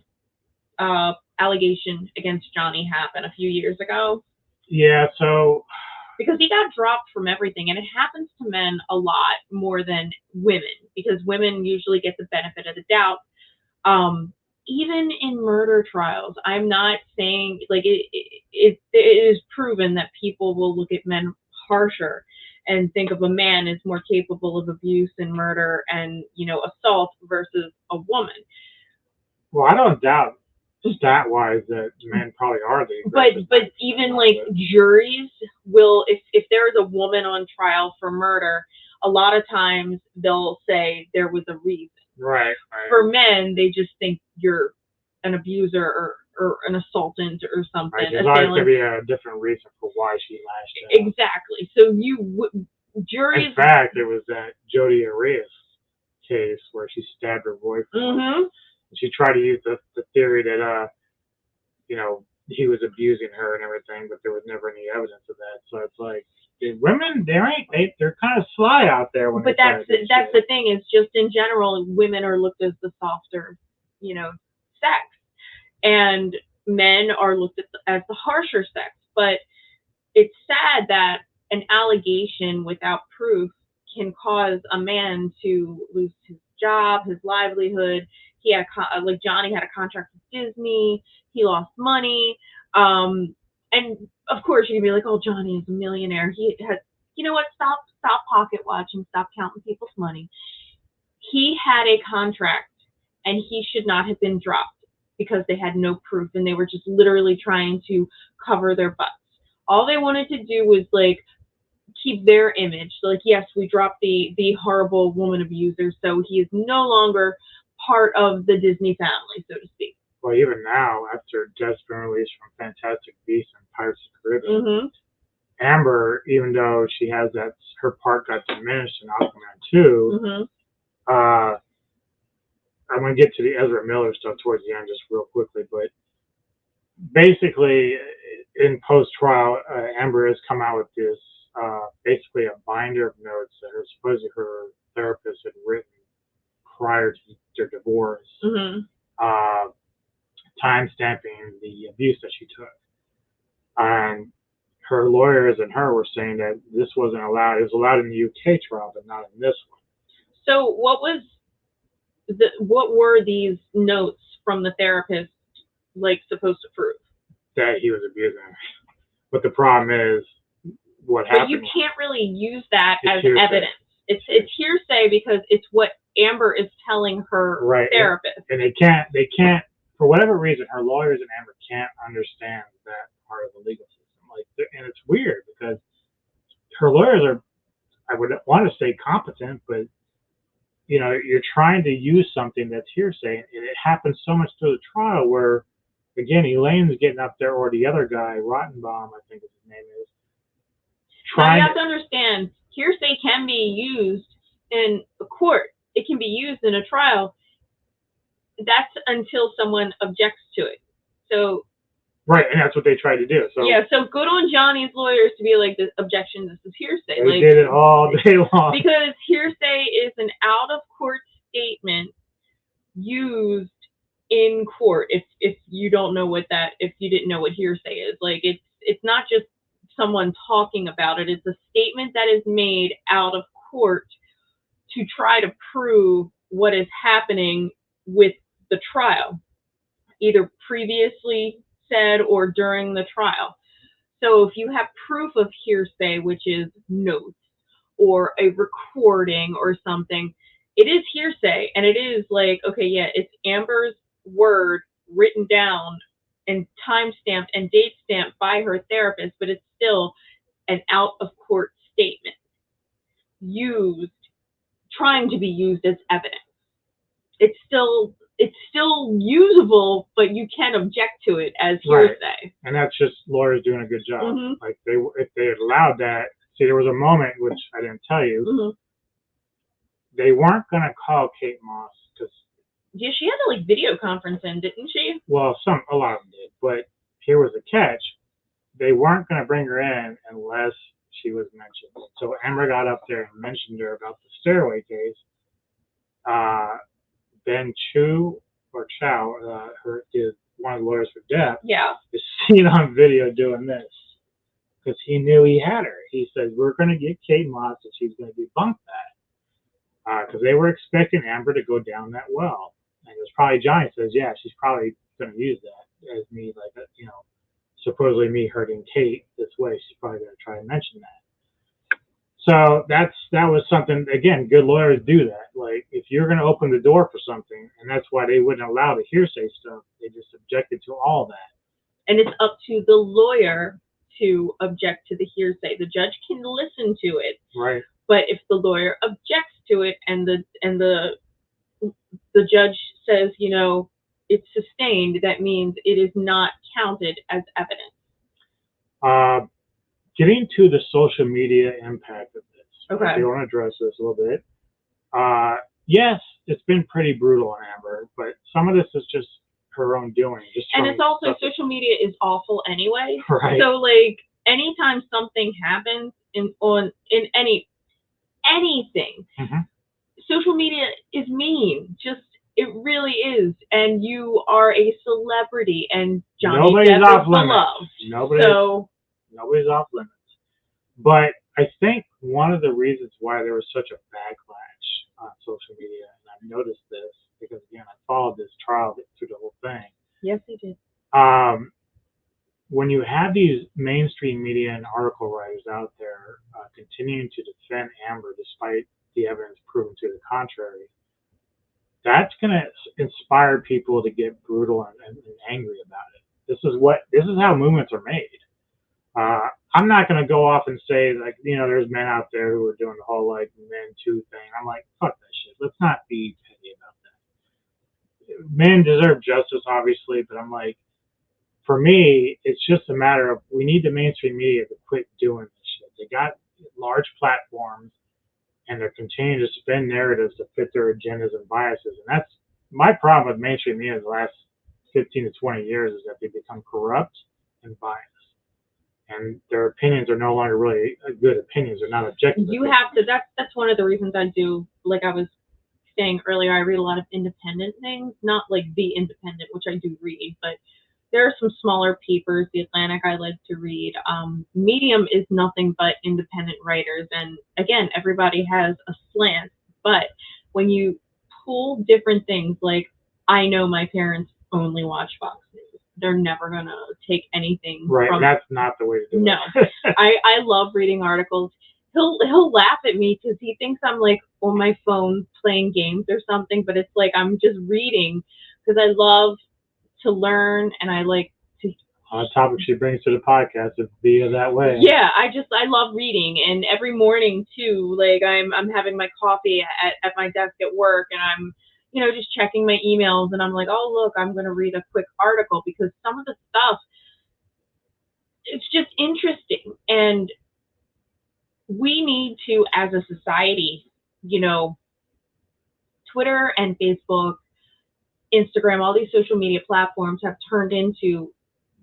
allegation against Johnny happen? A few years ago? Yeah, so because he got dropped from everything, and it happens to men a lot more than women, because women usually get the benefit of the doubt. Even in murder trials, I'm not saying like it is proven that people will look at men harsher and think of a man as more capable of abuse and murder and assault versus a woman. Well, I don't doubt stat-wise that men probably are the aggressive. But even like juries will, if there is a woman on trial for murder, a lot of times they'll say there was a reason. Right. For men, they just think you're an abuser or an assaultant or something. Right, there's always going to be a different reason for why she lashed out. Exactly. So juries. In fact, it was that Jodi Arias case where she stabbed her boyfriend. Mm-hmm. She tried to use the theory that he was abusing her and everything, but there was never any evidence of that. So it's like women, they're kind of sly out there when. But that's the thing, is just in general, women are looked as the softer, sex, and men are looked at as the harsher sex. But it's sad that an allegation without proof can cause a man to lose his job, his livelihood. He had like Johnny had a contract with Disney. He lost money, and of course you can be like, "Oh, Johnny is a millionaire. He has." You know what? Stop pocket watching. Stop counting people's money. He had a contract, and he should not have been dropped because they had no proof, and they were just literally trying to cover their butts. All they wanted to do was like keep their image. Like, yes, we dropped the horrible woman abuser, so he is no longer part of the Disney family, so to speak. Well, even now, after Depp's been released from Fantastic Beasts and Pirates of the Caribbean, mm-hmm. Amber, even though she has her part got diminished in Aquaman 2, mm-hmm. I'm going to get to the Ezra Miller stuff towards the end just real quickly, but basically, in post-trial, Amber has come out with this, basically a binder of notes that supposedly her therapist had written prior to their divorce, mm-hmm. Time-stamping the abuse that she took. And her lawyers and her were saying that this wasn't allowed. It was allowed in the UK trial, but not in this one. So what were these notes from the therapist supposed to prove? That he was abusing her. But the problem is, what happened. But you can't really use that as evidence. It's hearsay because it's what Amber is telling her therapist. And they can't, for whatever reason, her lawyers and Amber can't understand that part of the legal system. And it's weird because her lawyers are, I would want to say competent, but you're trying to use something that's hearsay, and it happens so much through the trial where, again, Elaine's getting up there, or the other guy, Rottenbaum, I think his name is. Now you have to understand, hearsay can be used in a court. It can be used in a trial. That's until someone objects to it. So. Right, and that's what they tried to do. So yeah, so good on Johnny's lawyers to be like, this objection, this is hearsay. They did it all day long. Because hearsay is an out-of-court statement used in court. If you don't know if you didn't know what hearsay is, it's not just someone talking about it. It's a statement that is made out of court to try to prove what is happening with the trial, either previously said or during the trial. So if you have proof of hearsay, which is notes or a recording or something, it is hearsay, and it is it's Amber's word written down and time-stamped and date-stamped by her therapist, but it's still an out-of-court statement trying to be used as evidence. It's still it's still usable, but you can object to it as Right. hearsay. And that's just lawyers doing a good job. Mhm. Like if they had allowed that. See, there was a moment which I didn't tell you. Mhm. They weren't gonna call Kate Moss because Yeah, she had to like video conference in, didn't she? well, a lot of them did, but here was the catch: they weren't gonna bring her in unless she was mentioned. So Amber got up there and mentioned her about the stairway case. Ben Chu or Chow, is one of the lawyers for Depp, Yeah. is seen on video doing this because he knew he had her. He said, "We're going to get Kate Moss and she's going to debunk that," because they were expecting Amber to go down that well. And it was probably Johnny says, "Yeah, she's probably going to use that as me, like, supposedly me hurting Kate this way. She's probably going to try and mention that." So that was something. Again, good lawyers do that. Like if you're going to open the door for something, and that's why they wouldn't allow the hearsay stuff. They just objected to all that. And it's up to the lawyer to object to the hearsay. The judge can listen to it, right? But if the lawyer objects to it, and the judge says, it's sustained, that means it is not counted as evidence. Getting to the social media impact of this. Okay. I do want to address this a little bit. Yes, it's been pretty brutal on Amber, but some of this is just her own doing. And it's also social media is awful anyway. Right. So like anytime something happens in anything, mm-hmm. social media is mean. It really is, and you are a celebrity, and Johnny Depp is beloved. Nobody's off limits. But I think one of the reasons why there was such a backlash on social media, and I've noticed this because again I followed this trial through the whole thing. Yes, you did. When you have these mainstream media and article writers out there continuing to defend Amber despite the evidence proving to the contrary, that's going to inspire people to get brutal and angry about it. This is how movements are made. I'm not going to go off and say like there's men out there who are doing the whole like men too thing. I'm like fuck that shit. Let's not be petty about that. Men deserve justice, obviously, but I'm like, for me, it's just a matter of we need the mainstream media to quit doing this shit. They got large platforms and they're continuing to spin narratives to fit their agendas and biases. And that's my problem with mainstream media in the last 15 to 20 years is that they become corrupt and biased. And their opinions are no longer really good opinions. They're not objective. You have to. That's one of the reasons I do. Like I was saying earlier, I read a lot of independent things, not like The Independent, which I do read, but there are some smaller papers. The Atlantic I like to read. Medium is nothing but independent writers, and again, everybody has a slant. But when you pull different things, like I know my parents only watch Fox News. They're never gonna take anything. Right, that's not the way to do it. No, I love reading articles. He'll laugh at me because he thinks I'm like on my phone playing games or something, but it's like I'm just reading because I love to learn and I like to. Topic she brings to the podcast is via that way. Yeah, I love reading, and every morning too. Like I'm having my coffee at my desk at work, and I'm just checking my emails, and I'm like, oh look, I'm gonna read a quick article because some of the stuff, it's just interesting, and we need to, as a society, Twitter and Facebook, Instagram, all these social media platforms have turned into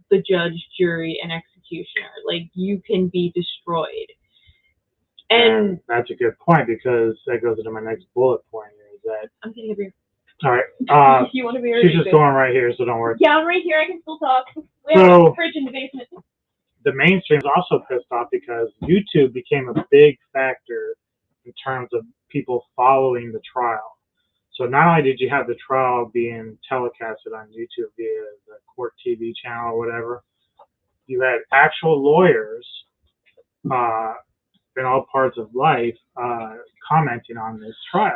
the judge, jury, and executioner. Like you can be destroyed. And that's a good point because that goes into my next bullet point here. Is that I'm getting a beer. All right. If you want to be, she's just going right here, so don't worry. Yeah, I'm right here. I can still talk. We have a fridge in the basement. The mainstream is also pissed off because YouTube became a big factor in terms of people following the trial. So not only did you have the trial being telecasted on YouTube via the court TV channel or whatever, you had actual lawyers in all parts of life commenting on this trial.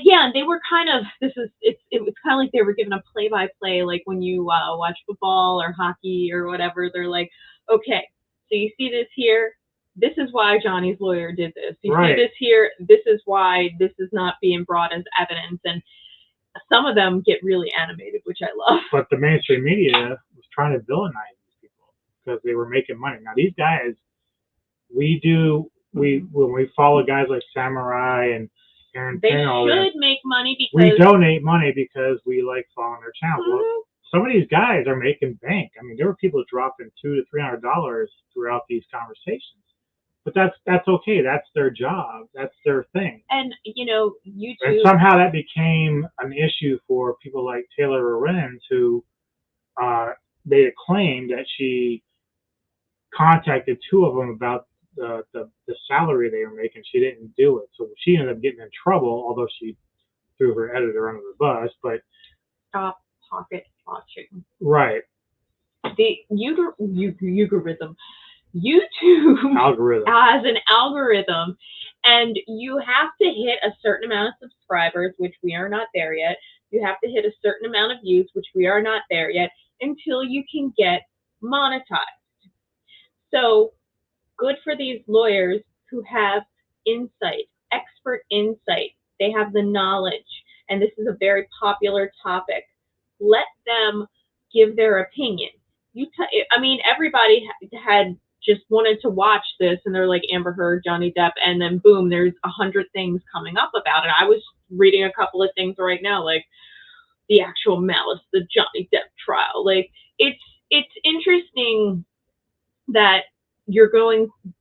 Yeah, and they were kind of, it was kind of like they were given a play-by-play, like when you watch football or hockey or whatever, they're like, okay, so you see this here, this is why Johnny's lawyer did this. You see this here, this is why this is not being brought as evidence. And some of them get really animated, which I love. But the mainstream media was trying to villainize these people because they were making money. Now these guys, when we follow guys like Samurai and Aaron They Finn, all should that, make money we because donate money because we like following their channels. Well, some of these guys are making bank. I mean, there were people dropping $200 to $300 throughout these conversations. But that's okay. That's their job. That's their thing. And YouTube. And somehow that became an issue for people like Taylor Lorenz, who made a claim that she contacted two of them about the salary they were making. She didn't do it, so she ended up getting in trouble. Although she threw her editor under the bus, but Stop pocket watching. Right. The algorithm. YouTube algorithm as an algorithm, and you have to hit a certain amount of subscribers, which we are not there yet. You have to hit a certain amount of views, which we are not there yet, until you can get monetized. So good for these lawyers who have insight, expert insight. They have the knowledge, and this is a very popular topic. Let them give their opinion. Everybody had just wanted to watch this, and they're like Amber Heard, Johnny Depp, and then boom, there's 100 things coming up about it. I was reading a couple of things right now, like the actual malice, the Johnny Depp trial. Like it's interesting that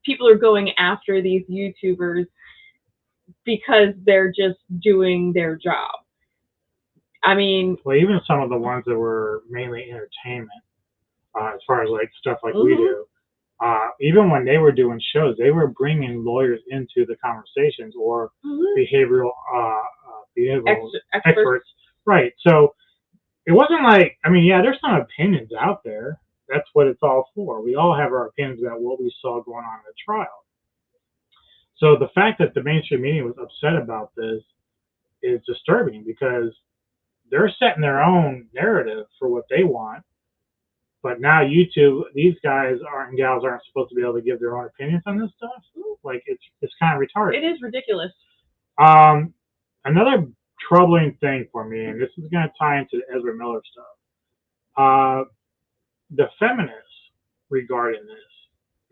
people are going after these YouTubers because they're just doing their job. I mean, well, even some of the ones that were mainly entertainment, as far as like stuff like we do. Even when they were doing shows, they were bringing lawyers into the conversations or behavioral experts. Right. So it wasn't like, there's some opinions out there. That's what it's all for. We all have our opinions about what we saw going on in the trial. So the fact that the mainstream media was upset about this is disturbing because they're setting their own narrative for what they want. But now YouTube, these guys and gals aren't supposed to be able to give their own opinions on this stuff. Like it's kind of retarded. It is ridiculous. Another troubling thing for me, and this is going to tie into the Ezra Miller stuff. The feminists regarding this,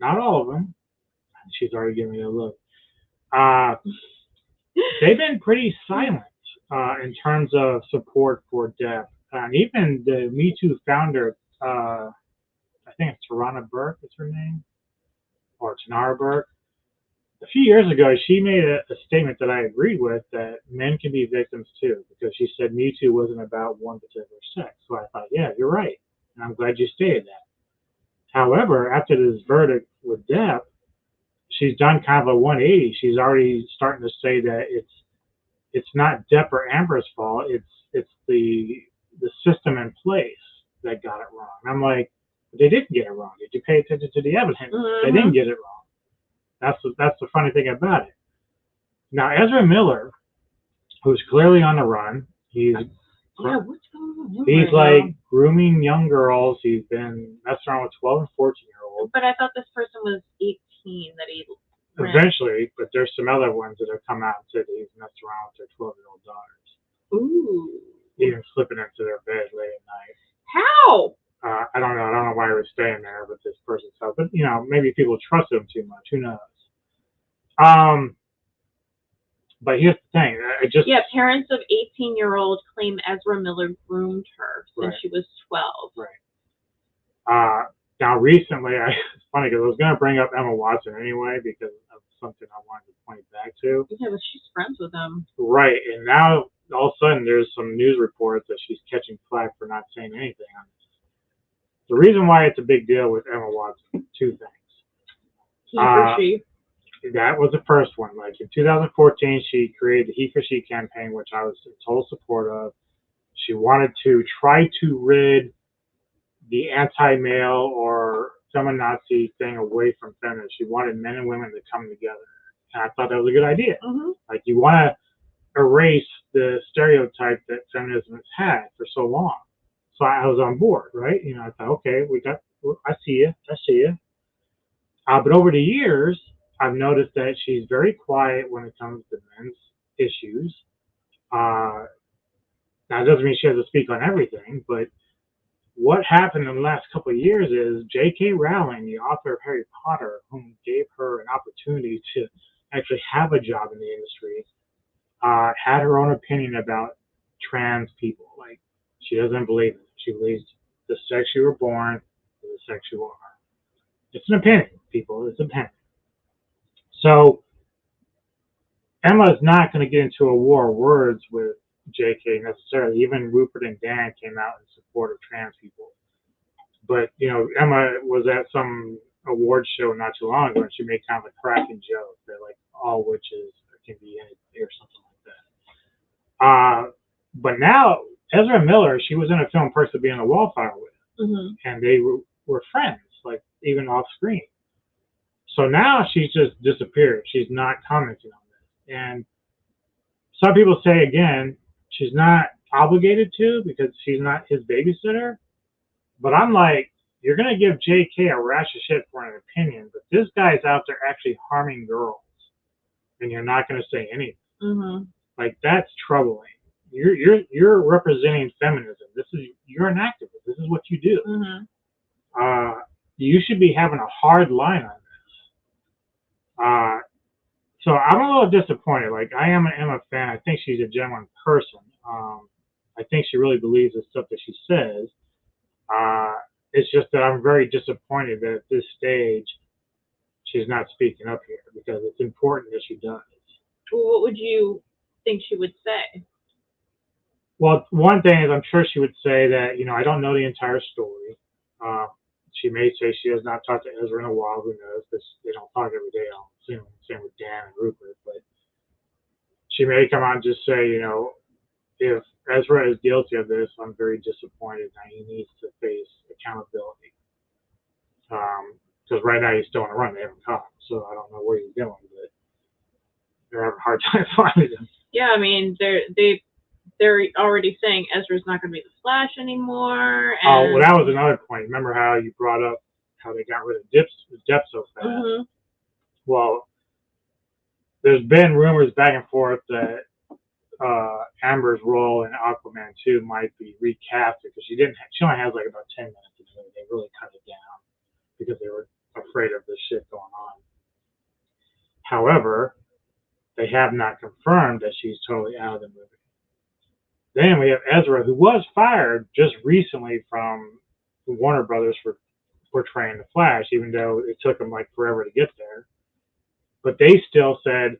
not all of them. She's already giving me a look. They've been pretty silent in terms of support for Depp, and even the Me Too founder. I think it's Tarana Burke is her name, or Tanara Burke. A few years ago, she made a statement that I agreed with, that men can be victims too, because she said Me Too wasn't about one particular sex. So I thought, yeah, you're right, and I'm glad you stated that. However, after this verdict with Depp, she's done kind of a 180. She's already starting to say that it's not Depp or Amber's fault. It's the system in place that got it wrong. And I'm like, they didn't get it wrong. Did you pay attention to the evidence? They didn't get it wrong. That's the funny thing about it. Now Ezra Miller, who's clearly on the run, he's what's going on? He's like grooming young girls. He's been messing around with 12 and 14-year-olds. But I thought this person was 18 that he ran. Eventually, but there's some other ones that have come out and said that he's messed around with their 12-year-old daughters. Ooh. Even slipping into their bed late at night. How? I don't know. I don't know why he was staying there with this person's house. But, maybe people trusted him too much. Who knows? But here's the thing. Parents of 18-year-old claim Ezra Miller groomed her since she was 12. Right. Now, recently, it's funny because I was going to bring up Emma Watson anyway because of something I wanted to point back to. Yeah, but she's friends with him. Right. And now, all of a sudden, there's some news reports that she's catching flack for not saying anything on this. The reason why it's a big deal with Emma Watson, two things. He for she. That was the first one. Like in 2014, she created the He for She campaign, which I was in total support of. She wanted to try to rid the anti-male or feminazi thing away from feminists. She wanted men and women to come together. And I thought that was a good idea. Mm-hmm. Like you want to erase the stereotype that feminism has had for so long. So I was on board, right? I thought, okay, I see you. But over the years, I've noticed that she's very quiet when it comes to men's issues. Now, it doesn't mean she has to speak on everything, but what happened in the last couple of years is J.K. Rowling, the author of Harry Potter, whom gave her an opportunity to actually have a job in the industry, had her own opinion about trans people. Like, she doesn't believe it. She believes the sex you were born is the sex you are. It's an opinion, people. It's an opinion. So Emma's not going to get into a war of words with J.K. necessarily. Even Rupert and Dan came out in support of trans people. But Emma was at some award show not too long ago, and she made kind of a cracking joke that like all witches can be anything or something like that. But now Ezra Miller, she was in a film Perks of Being a Wallflower with, and they were friends, like even off screen. So now she's just disappeared. She's not commenting on this, and some people say again she's not obligated to because she's not his babysitter. But I'm like, you're going to give JK a rash of shit for an opinion, but this guy's out there actually harming girls, and you're not going to say anything. Like, that's troubling. You're representing feminism. You're an activist. This is what you do. You should be having a hard line on this. So I'm a little disappointed. Like, I am an Emma fan. I think she's a genuine person. I think she really believes the stuff that she says. It's just that I'm very disappointed that at this stage she's not speaking up here because it's important that she does. Well, what would you think she would say? Well, one thing is I'm sure she would say that, I don't know the entire story. She may say she has not talked to Ezra in a while. Who knows? Because they don't talk every day. I'll assume. Same with Dan and Rupert. But she may come out and just say, if Ezra is guilty of this, I'm very disappointed and he needs to face accountability. Because right now he's still on the run. They haven't caught him, so I don't know where he's going, but they're having a hard time finding him. Yeah, I mean, they're already saying Ezra's not going to be the Flash anymore. Oh, well, that was another point. Remember how you brought up how they got rid of Depp so fast? Well, there's been rumors back and forth that Amber's role in Aquaman 2 might be recasted because she only has like about 10 minutes in it. They really cut it down because they were afraid of this shit going on. However, they have not confirmed that she's totally out of the movie. Then we have Ezra, who was fired just recently from Warner Brothers for portraying the Flash, even though it took him like forever to get there. But they still said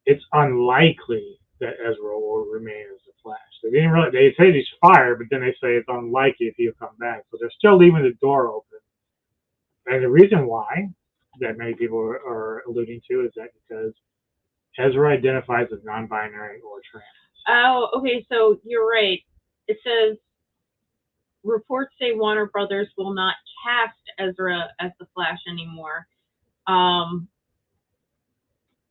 it's unlikely that Ezra will remain as the Flash. They say he's fired, but then they say it's unlikely if he'll come back. So they're still leaving the door open. And the reason why that many people are alluding to is that because Ezra identifies as non-binary or trans. Oh, okay, so you're right. It says, reports say Warner Brothers will not cast Ezra as the Flash anymore.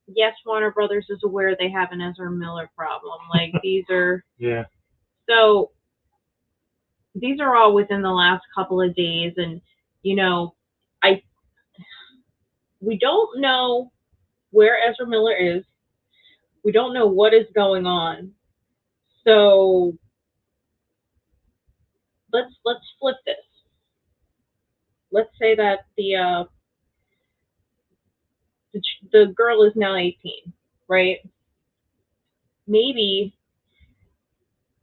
Yes, Warner Brothers is aware they have an Ezra Miller problem. Like, these are... Yeah. So, these are all within the last couple of days, and, we don't know where Ezra Miller is. We don't know what is going on. So let's flip this. Let's say that the girl is now 18, right? Maybe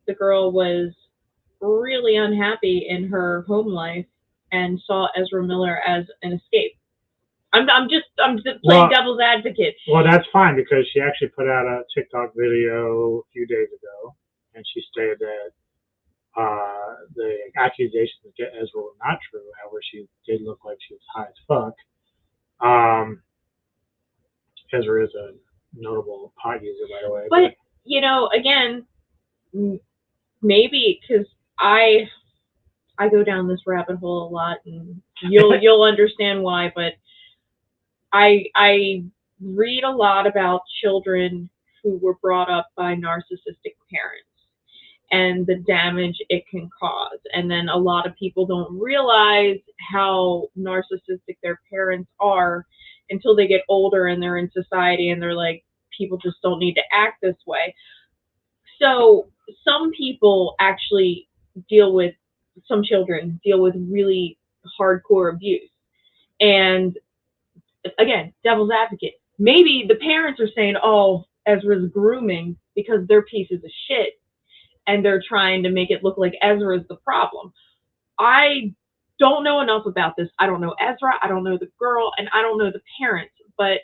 the girl was really unhappy in her home life and saw Ezra Miller as an escape. I'm just playing devil's advocate. Well, that's fine because she actually put out a TikTok video a few days ago, and she stated that the accusations against Ezra were not true. However, she did look like she was high as fuck. Ezra is a notable pot user, by the way. But again, maybe because I go down this rabbit hole a lot, and you'll understand why. But I read a lot about children who were brought up by narcissistic parents and the damage it can cause. And then a lot of people don't realize how narcissistic their parents are until they get older and they're in society and they're like, people just don't need to act this way. So some people actually some children deal with really hardcore abuse. And again, devil's advocate. Maybe the parents are saying, oh, Ezra's grooming because they're pieces of shit and they're trying to make it look like Ezra's the problem. I don't know enough about this. I don't know Ezra, I don't know the girl, and I don't know the parents, but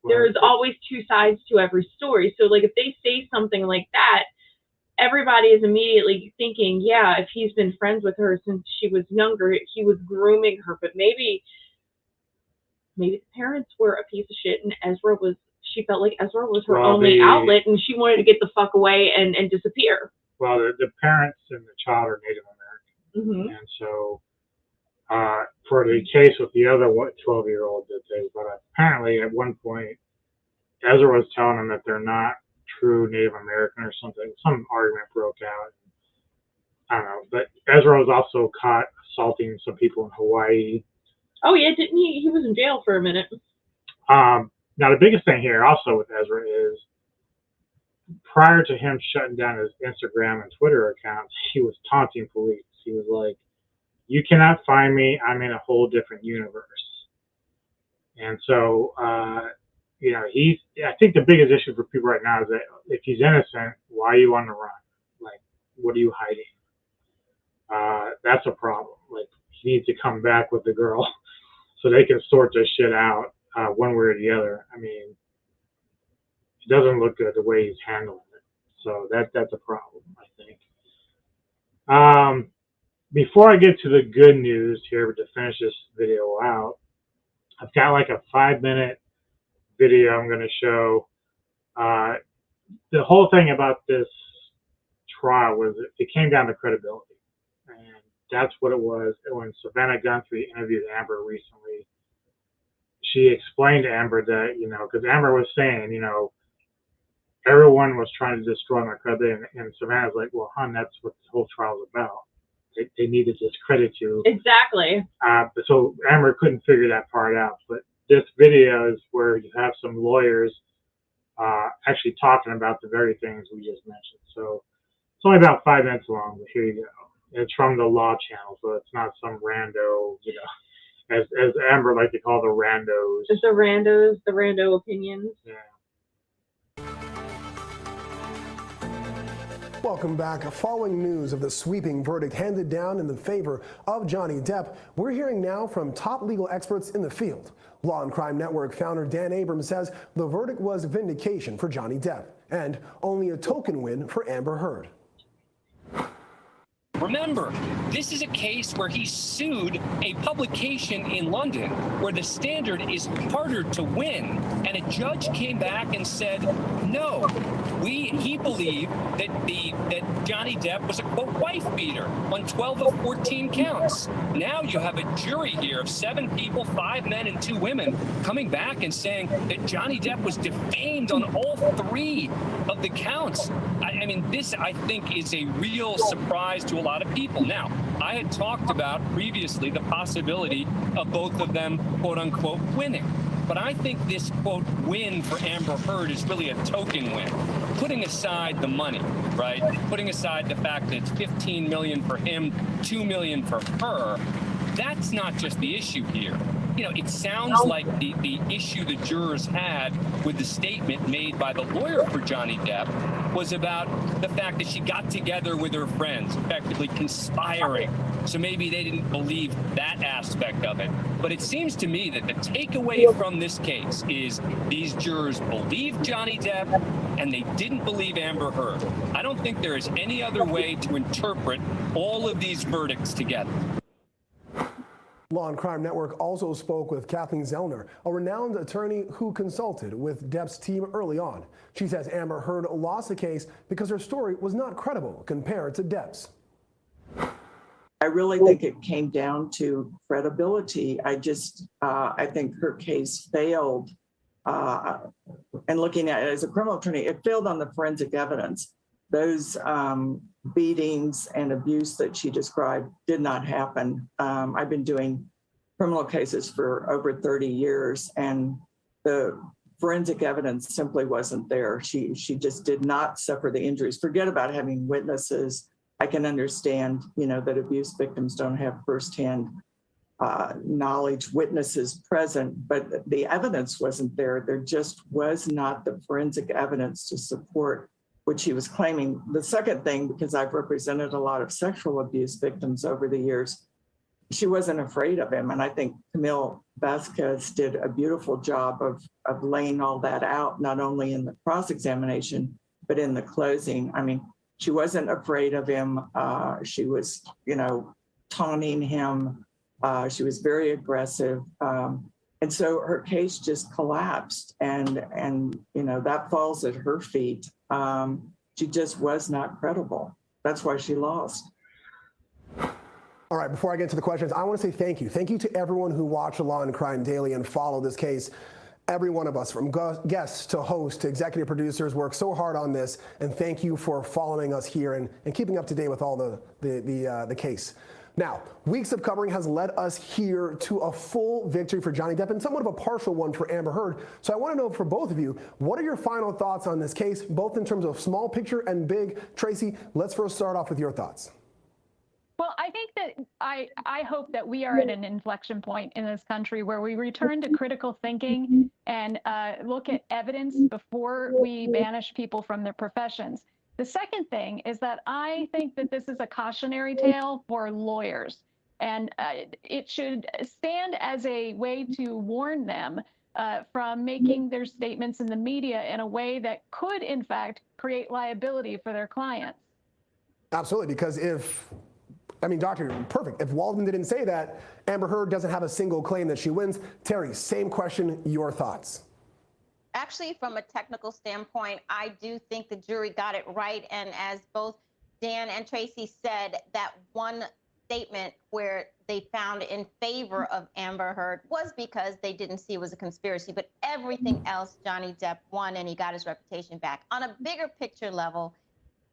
there's always two sides to every story. So, like, if they say something like that, everybody is immediately thinking, yeah, if he's been friends with her since she was younger, he was grooming her. But maybe the parents were a piece of shit, and she felt like Ezra was her only outlet, and she wanted to get the fuck away and disappear. Well, the parents and the child are Native American, Mm-hmm. and so for the case with the other 12-year-old that they brought up, apparently at one point Ezra was telling them that they're not true Native American or something. Some argument broke out. I don't know, but Ezra was also caught assaulting some people in Hawaii. Oh yeah, didn't he? He was in jail for a minute. Now the biggest thing here also with Ezra is prior to him shutting down his Instagram and Twitter accounts, he was taunting police. He was like, "You cannot find me. I'm in a whole different universe." And so, I think the biggest issue for people right now is that if he's innocent, why are you on the run? Like, what are you hiding? That's a problem. Like, he needs to come back with the girl so they can sort this shit out one way or the other. I mean, it doesn't look good the way he's handling it. So that's a problem, I think. Before I get to the good news here to finish this video out, I've got like a 5-minute video I'm going to show. The whole thing about this trial was it came down to credibility. And that's what it was. When Savannah Guthrie interviewed Amber recently, she explained to Amber that, because Amber was saying, everyone was trying to destroy my credibility. And Savannah's like, well, hon, that's what the whole trial's about. They need to discredit you. Exactly. So Amber couldn't figure that part out. But this video is where you have some lawyers actually talking about the very things we just mentioned. So it's only about 5 minutes long, but here you go. It's from the Law Channel, so it's not some rando, as Amber liked to call the randos. It's the rando opinions. Yeah. Welcome back. Following news of the sweeping verdict handed down in the favor of Johnny Depp, we're hearing now from top legal experts in the field. Law and Crime Network founder Dan Abrams says the verdict was vindication for Johnny Depp and only a token win for Amber Heard. Remember, this is a case where he sued a publication in London where the standard is harder to win. And a judge came back and said, no, he believed that Johnny Depp was a, quote, wife beater on 12 of 14 counts. Now you have a jury here of 7 people, 5 men and 2 women, coming back and saying that Johnny Depp was defamed on all 3 of the counts. I mean, this, I think, is a real surprise to a lot of people. Now, I had talked about previously the possibility of both of them, quote unquote, winning. But I think this, quote, win for Amber Heard is really a token win. Putting aside the money, right? Putting aside the fact that it's $15 million for him, $2 million for her, that's not just the issue here. It sounds like the issue the jurors had with the statement made by the lawyer for Johnny Depp was about the fact that she got together with her friends, effectively conspiring. So maybe they didn't believe that aspect of it. But it seems to me that the takeaway from this case is these jurors believed Johnny Depp and they didn't believe Amber Heard. I don't think there is any other way to interpret all of these verdicts together. Law and Crime Network also spoke with Kathleen Zellner, a renowned attorney who consulted with Depp's team early on. She says Amber Heard lost the case because her story was not credible compared to Depp's. I really think it came down to credibility. I think her case failed. And looking at it as a criminal attorney, it failed on the forensic evidence. Those beatings and abuse that she described did not happen. I've been doing criminal cases for over 30 years, and the forensic evidence simply wasn't there. She just did not suffer the injuries. Forget about having witnesses. I can understand, that abuse victims don't have firsthand knowledge, witnesses present, but the evidence wasn't there. There just was not the forensic evidence to support what she was claiming. The second thing, because I've represented a lot of sexual abuse victims over the years, she wasn't afraid of him. And I think Camille Vasquez did a beautiful job of laying all that out, not only in the cross-examination, but in the closing. I mean, she wasn't afraid of him. She was, taunting him. She was very aggressive. And so her case just collapsed, and that falls at her feet. She just was not credible. That's why she lost. All right, before I get into the questions, I want to say thank you. Thank you to everyone who watch Law and Crime Daily and follow this case. Every one of us, from guests to hosts to executive producers, work so hard on this, and thank you for following us here and keeping up to date with all the case. Now, weeks of covering has led us here to a full victory for Johnny Depp and somewhat of a partial one for Amber Heard. So I want to know from both of you, what are your final thoughts on this case, both in terms of small picture and big? Tracy, let's first start off with your thoughts. Well, I think that I hope that we are at an inflection point in this country where we return to critical thinking and look at evidence before we banish people from their professions. The second thing is that I think that this is a cautionary tale for lawyers, and it should stand as a way to warn them from making their statements in the media in a way that could, in fact, create liability for their clients. Absolutely, because Doctor, perfect. If Walden didn't say that, Amber Heard doesn't have a single claim that she wins. Terry, same question, your thoughts. Actually, from a technical standpoint, I do think the jury got it right. And as both Dan and Tracy said, that one statement where they found in favor of Amber Heard was because they didn't see it was a conspiracy. But everything else, Johnny Depp won and he got his reputation back. On a bigger picture level,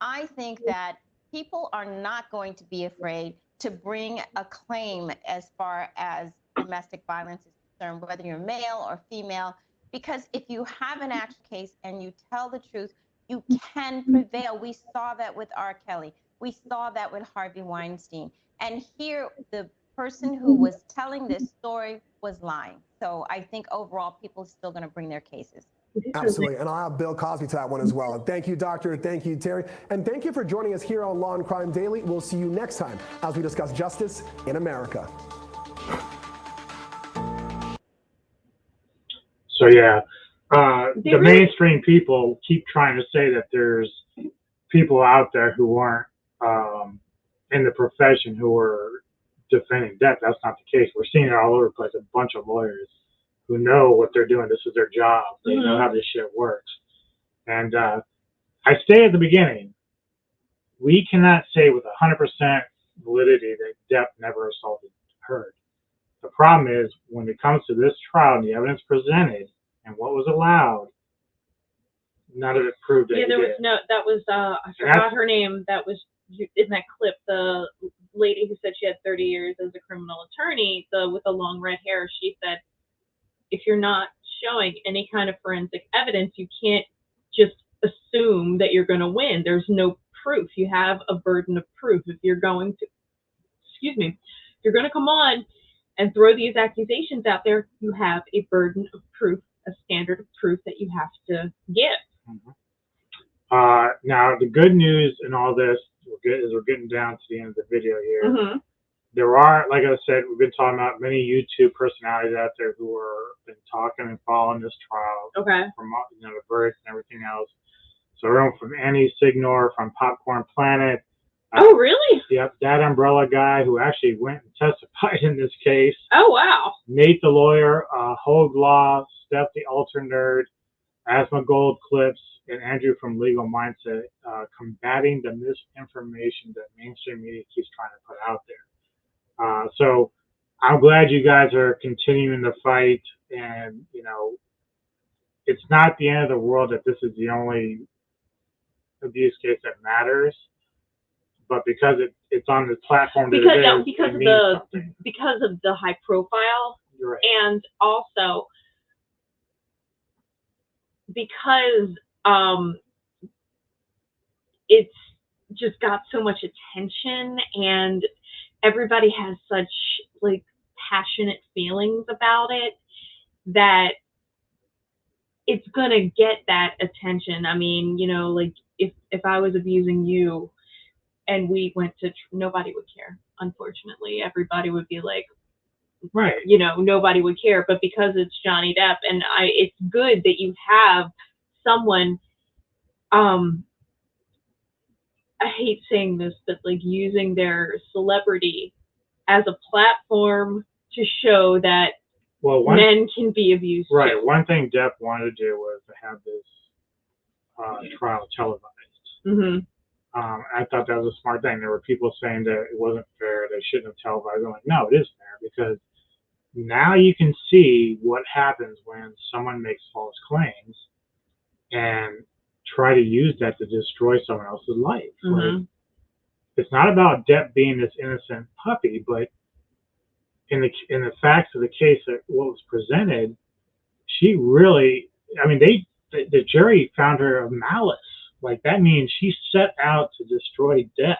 I think that people are not going to be afraid to bring a claim as far as domestic violence is concerned, whether you're male or female, because if you have an actual case and you tell the truth, you can prevail. We saw that with R. Kelly. We saw that with Harvey Weinstein. And here, the person who was telling this story was lying. So I think overall, people are still going to bring their cases. Absolutely, and I'll have Bill Cosby to that one as well. Thank you, Doctor. Thank you, Terry. And thank you for joining us here on Law and Crime Daily. We'll see you next time as we discuss justice in America. So yeah, the mainstream people keep trying to say that there's people out there who aren't in the profession who are defending Depp. That's not the case. We're seeing it all over the place. A bunch of lawyers who know what they're doing. This is their job. They know how this shit works. And I say at the beginning, we cannot say with 100% validity that Depp never assaulted Heard. The problem is when it comes to this trial and the evidence presented and what was allowed, none of it proved that he there did. was no, that was, I forgot her name. That was in that clip, the lady who said she had 30 years as a criminal attorney, with the long red hair. She said, if you're not showing any kind of forensic evidence, you can't just assume that you're going to win. There's no proof. You have a burden of proof. If you're going to, if you're going to come on and throw these accusations out there, you have a burden of proof, a standard of proof that you have to give. Now, the good news in all this is we're getting down to the end of the video here. There are, like I said, we've been talking about many YouTube personalities out there who are been talking and following this trial. From the verdict and everything else. So everyone from Annie Signor, from Popcorn Planet. Oh, really? Yep, that Umbrella guy who actually went and testified in this case. Oh, wow. Nate the lawyer, Hogue Law, Steph the Ultra Nerd, Asma Gold Clips, and Andrew from Legal Mindset, combating the misinformation that mainstream media keeps trying to put out there. So I'm glad you guys are continuing the fight, and it's not the end of the world that this is the only abuse case that matters, but because it's on the platform because of the high profile. You're right. And also because it's just got so much attention, and everybody has such like passionate feelings about it that it's gonna get that attention. I mean, like if I was abusing you and we went to, nobody would care. Unfortunately, everybody would be like, Right. Nobody would care. But because it's Johnny Depp, and it's good that you have someone. I hate saying this, but like using their celebrity as a platform to show that men can be abused. Right. Too. One thing Depp wanted to do was to have this trial televised. Mm-hmm. I thought that was a smart thing. There were people saying that it wasn't fair, they shouldn't have televised. I'm like, no, it is fair, because now you can see what happens when someone makes false claims and try to use that to destroy someone else's life. Mm-hmm. Like, it's not about Depp being this innocent puppy, but in the facts of the case, that what was presented, she really, I mean, the jury found her of malice. Like, that means she set out to destroy Depp.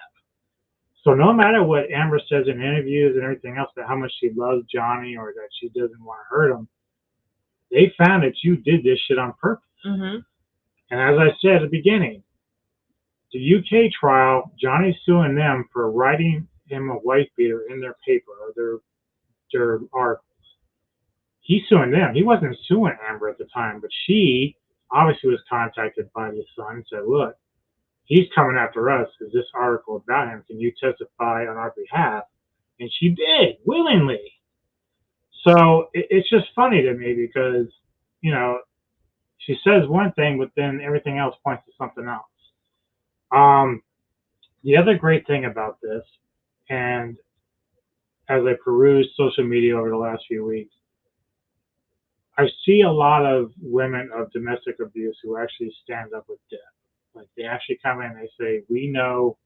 So no matter what Amber says in interviews and everything else about how much she loves Johnny or that she doesn't want to hurt him, they found that you did this shit on purpose. Mm-hmm. And as I said at the beginning, the UK trial, Johnny's suing them for writing him a wife beater in their paper or their articles. He's suing them. He wasn't suing Amber at the time, but she obviously was contacted by the Sun and said, look, he's coming after us because this article about him. Can you testify on our behalf? And she did, willingly. So it's just funny to me because, she says one thing, but then everything else points to something else. The other great thing about this, and as I perused social media over the last few weeks, I see a lot of women of domestic abuse who actually stand up with Depp. Like, they actually come in and they say, we know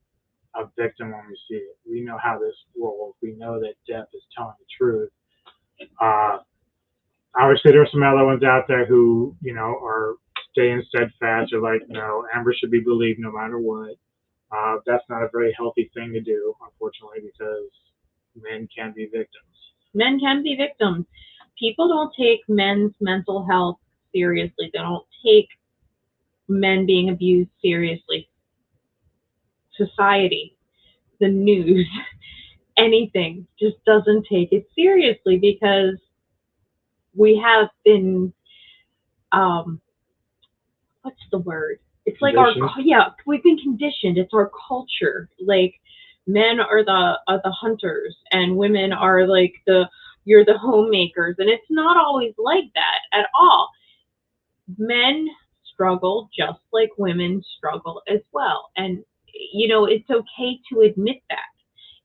a victim when we see it. We know how this rolls. We know that Depp is telling the truth. Obviously, there's some other ones out there who, are staying steadfast. They're like, no, Amber should be believed no matter what. That's not a very healthy thing to do, unfortunately, because men can be victims. Men can be victims. People don't take men's mental health seriously. They don't take men being abused seriously. Society, the news, anything just doesn't take it seriously because we have been, what's the word? It's like we've been conditioned. It's our culture. Like, men are the hunters and women are like you're the homemakers, and it's not always like that at all. Men struggle just like women struggle as well, and it's okay to admit that,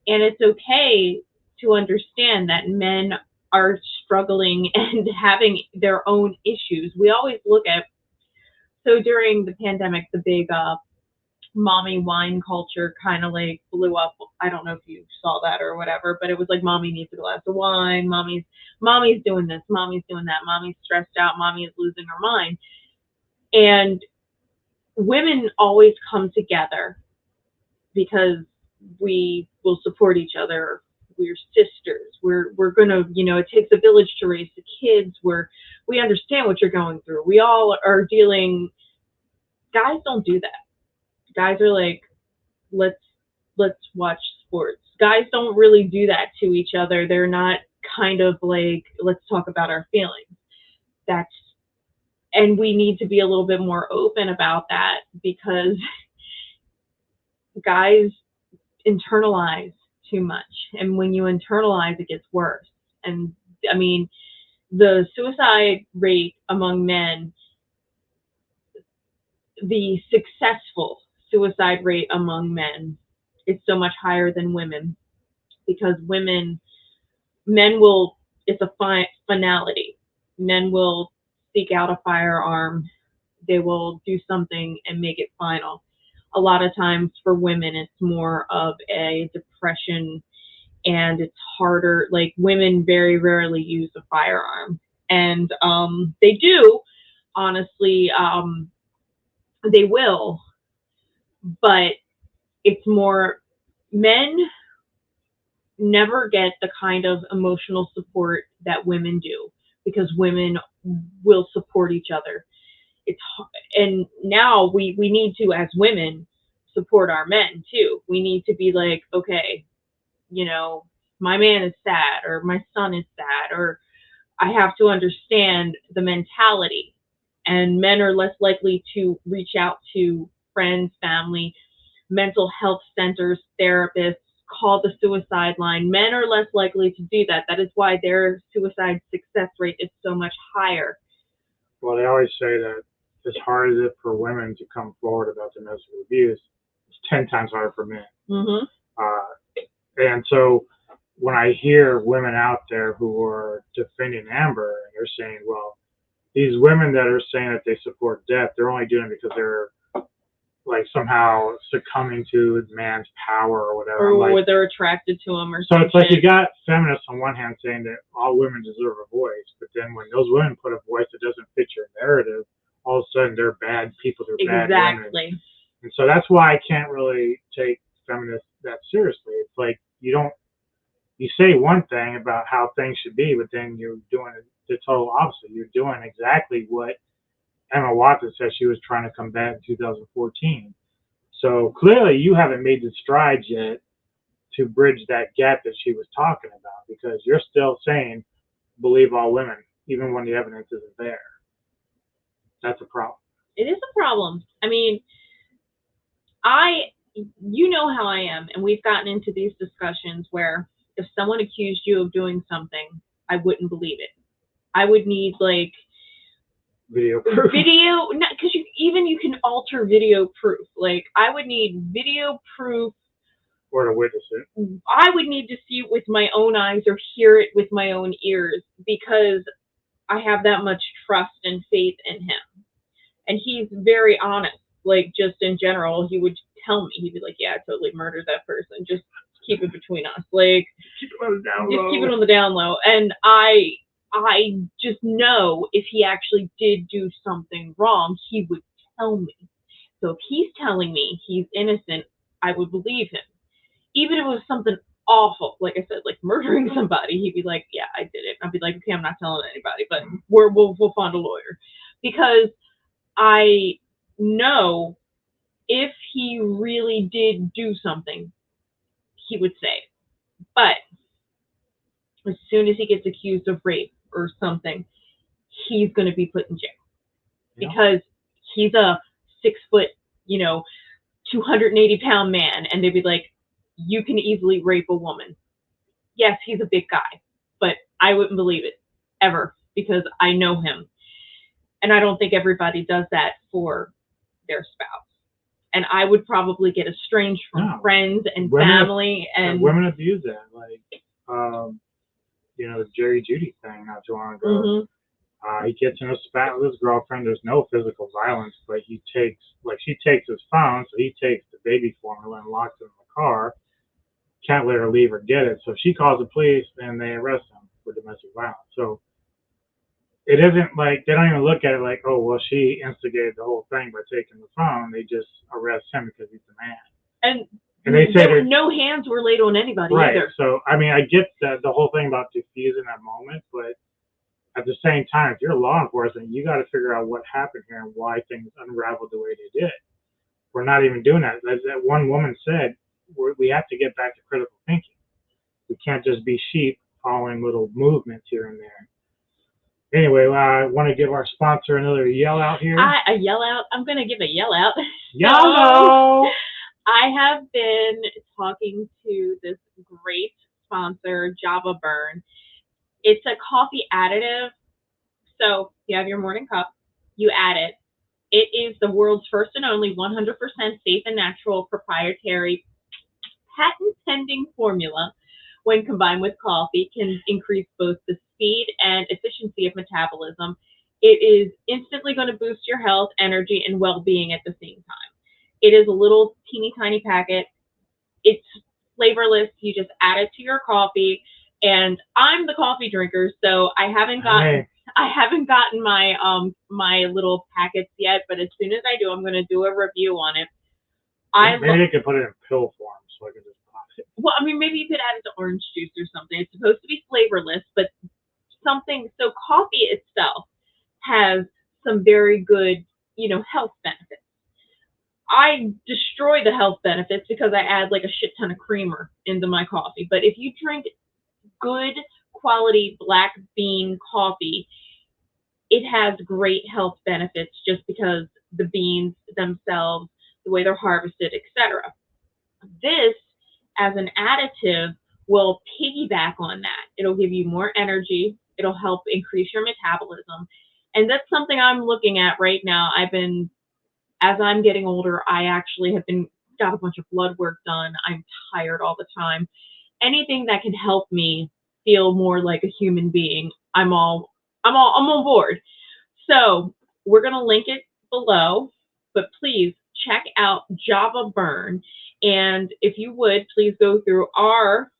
and it's okay to understand that men are struggling and having their own issues. We always look at, so during the pandemic, the big mommy wine culture kind of like blew up. I don't know if you saw that or whatever, but it was like, mommy needs a glass of wine, mommy's doing this, mommy's doing that, mommy's stressed out, mommy is losing her mind. And women always come together because we will support each other. We're sisters. We're gonna, it takes a village to raise the kids. We understand what you're going through. We all are dealing. Guys don't do that. Guys are like, let's watch sports. Guys don't really do that to each other. They're not kind of like, let's talk about our feelings. And we need to be a little bit more open about that because guys internalize too much. And when you internalize, it gets worse. And I mean, the suicide rate among men, the successful suicide rate among men is so much higher than women because men will, it's a finality. Men will seek out a firearm. They will do something and make it final. A lot of times for women, it's more of a depression and it's harder. Like, women very rarely use a firearm, and they do. honestly, they will, but it's more, men never get the kind of emotional support that women do, because women will support each other. It's and now we need to, as women, support our men too. We need to be like, okay, you know, my man is sad, or my son is sad, or I have to understand the mentality. And men are less likely to reach out to friends, family, mental health centers, therapists, call the suicide line. Men are less likely to do that. That is why their suicide success rate is so much higher. Well, they always say that as hard as it for women to come forward about domestic abuse, it's 10 times harder for men. Mm-hmm. And so when I hear women out there who are defending Amber, and they're saying, well, these women that are saying that they support Depp, they're only doing it because they're like somehow succumbing to man's power or whatever. Or like, they're attracted to him or so something. it's like you got feminists on one hand saying that all women deserve a voice, but then when those women put a voice that doesn't fit your narrative, all of a sudden they're bad people, they're bad women. Exactly. And so that's why I can't really take feminists that seriously. It's like you say one thing about how things should be, but then you're doing the total opposite. You're doing exactly what Emma Watson said she was trying to combat in 2014. So clearly you haven't made the strides yet to bridge that gap that she was talking about, because you're still saying believe all women, even when the evidence isn't there. That's a problem. It is a problem. I mean, you know how I am, and we've gotten into these discussions where if someone accused you of doing something, I wouldn't believe it. I would need like Video proof. Video, because you can alter video proof. Like I would need video proof, Or to witness it. I would need to see it with my own eyes or hear it with my own ears, because I have that much trust and faith in him. And he's very honest. Like just in general, he would tell me, he'd be like, yeah, I totally murdered that person. Just keep it between us. Like Keep it on the down just low. keep it on the down low. And I just know if he actually did do something wrong, he would tell me. So if he's telling me he's innocent, I would believe him. Even if it was something awful, like I said, like murdering somebody, he'd be like, yeah, I did it. I'd be like, okay, I'm not telling anybody, but we'll find a lawyer. Because I know if he really did do something, he would say it. But as soon as he gets accused of rape or something, he's going to be put in jail. Yeah. Because he's a 6 foot, 280-pound man, and they'd be like, you can easily rape a woman. Yes, he's a big guy, but I wouldn't believe it ever, because I know him. And I don't think everybody does that for their spouse. And I would probably get estranged from friends and family. And women abuse that. Like, the Jerry Judy thing not too long ago. Mm-hmm. He gets in a spat with his girlfriend. There's no physical violence, but she takes his phone, so he takes the baby formula and locks it in the car. Can't let her leave or get it. So she calls the police and they arrest him for domestic violence. So it isn't like they don't even look at it like, oh, well, she instigated the whole thing by taking the phone. They just arrest him because he's a man. And they say no hands were laid on anybody right. either. So, I mean, I get the whole thing about diffusing that moment, but at the same time, if you're law enforcement, you got to figure out what happened here and why things unraveled the way they did. We're not even doing that. As that one woman said, we have to get back to critical thinking. We can't just be sheep following little movements here and there. Anyway, I want to give our sponsor another yell out here. A yell out? I'm going to give a yell out. Yellow! I have been talking to this great sponsor, Java Burn. It's a coffee additive. So you have your morning cup, you add it. It is the world's first and only 100% safe and natural proprietary patent-pending formula. When combined with coffee, can increase both the speed and efficiency of metabolism. It is instantly going to boost your health, energy, and well-being at the same time. It is a little teeny tiny packet. It's flavorless. You just add it to your coffee. And I'm the coffee drinker, so I haven't gotten I haven't gotten my little packets yet, but as soon as I do, I'm going to do a review on it. Maybe they could put it in pill form so I can just pop it. Well, I mean, maybe you could add it to orange juice or something. It's supposed to be flavorless, but something. So coffee itself has some very good, health benefits. I destroy the health benefits because I add like a shit ton of creamer into my coffee. But if you drink good quality black bean coffee, it has great health benefits just because the beans themselves, the way they're harvested, etc. This, as an additive, will piggyback on that. It'll give you more energy. It'll help increase your metabolism. And that's something I'm looking at right now. As I'm getting older, I actually have got a bunch of blood work done. I'm tired all the time. Anything that can help me feel more like a human being, I'm on board. So we're gonna link it below, but please check out Java Burn. And if you would, please go through our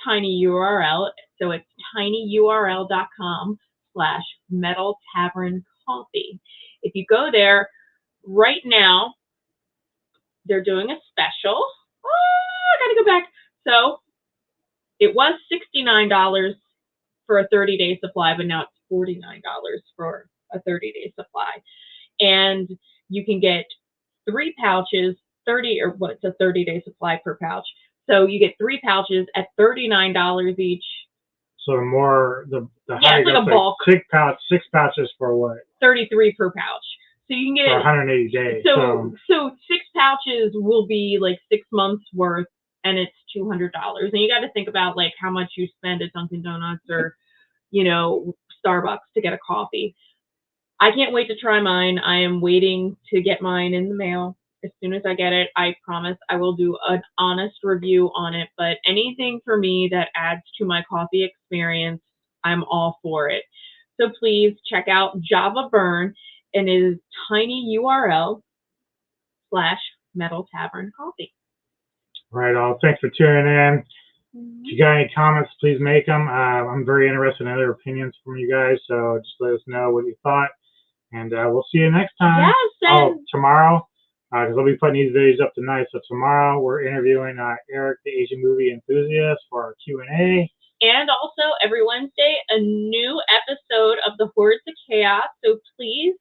tiny URL. So it's tinyurl.com/Metal Tavern Coffee. If you go there right now, they're doing a special. Oh, I gotta go back. So it was $69 for a 30-day supply, but now it's $49 for a 30-day supply. And you can get 3 pouches, 30-day supply per pouch. So you get 3 pouches at $39 each. So the Yeah, it's like a bulk. 6 pouches for what? $33 per pouch. So you can get for 180 days. So 6 pouches will be like 6 months worth, and it's $200. And you got to think about like how much you spend at Dunkin' Donuts or Starbucks to get a coffee. I can't wait to try mine. I am waiting to get mine in the mail. As soon as I get it, I promise I will do an honest review on it. But anything for me that adds to my coffee experience, I'm all for it. So please check out Java Burn, and it is tinyurl/Metal Tavern Coffee. Right on. Thanks for tuning in. If you got any comments, please make them. I'm very interested in other opinions from you guys, so just let us know what you thought. And we'll see you next time. Yes, tomorrow, because I'll be putting these videos up tonight. So tomorrow we're interviewing Eric, the Asian movie enthusiast, for our Q&A. And also every Wednesday, a new episode of the Hordes of Chaos. So please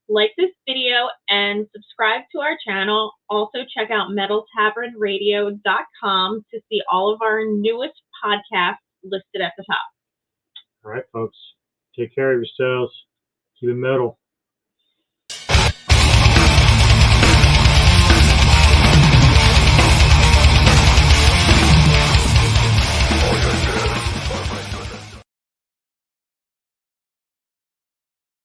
like this video and subscribe to our channel. Also check out metaltavernradio.com to see all of our newest podcasts listed at the top. All right, folks. Take care of yourselves. Keep it metal.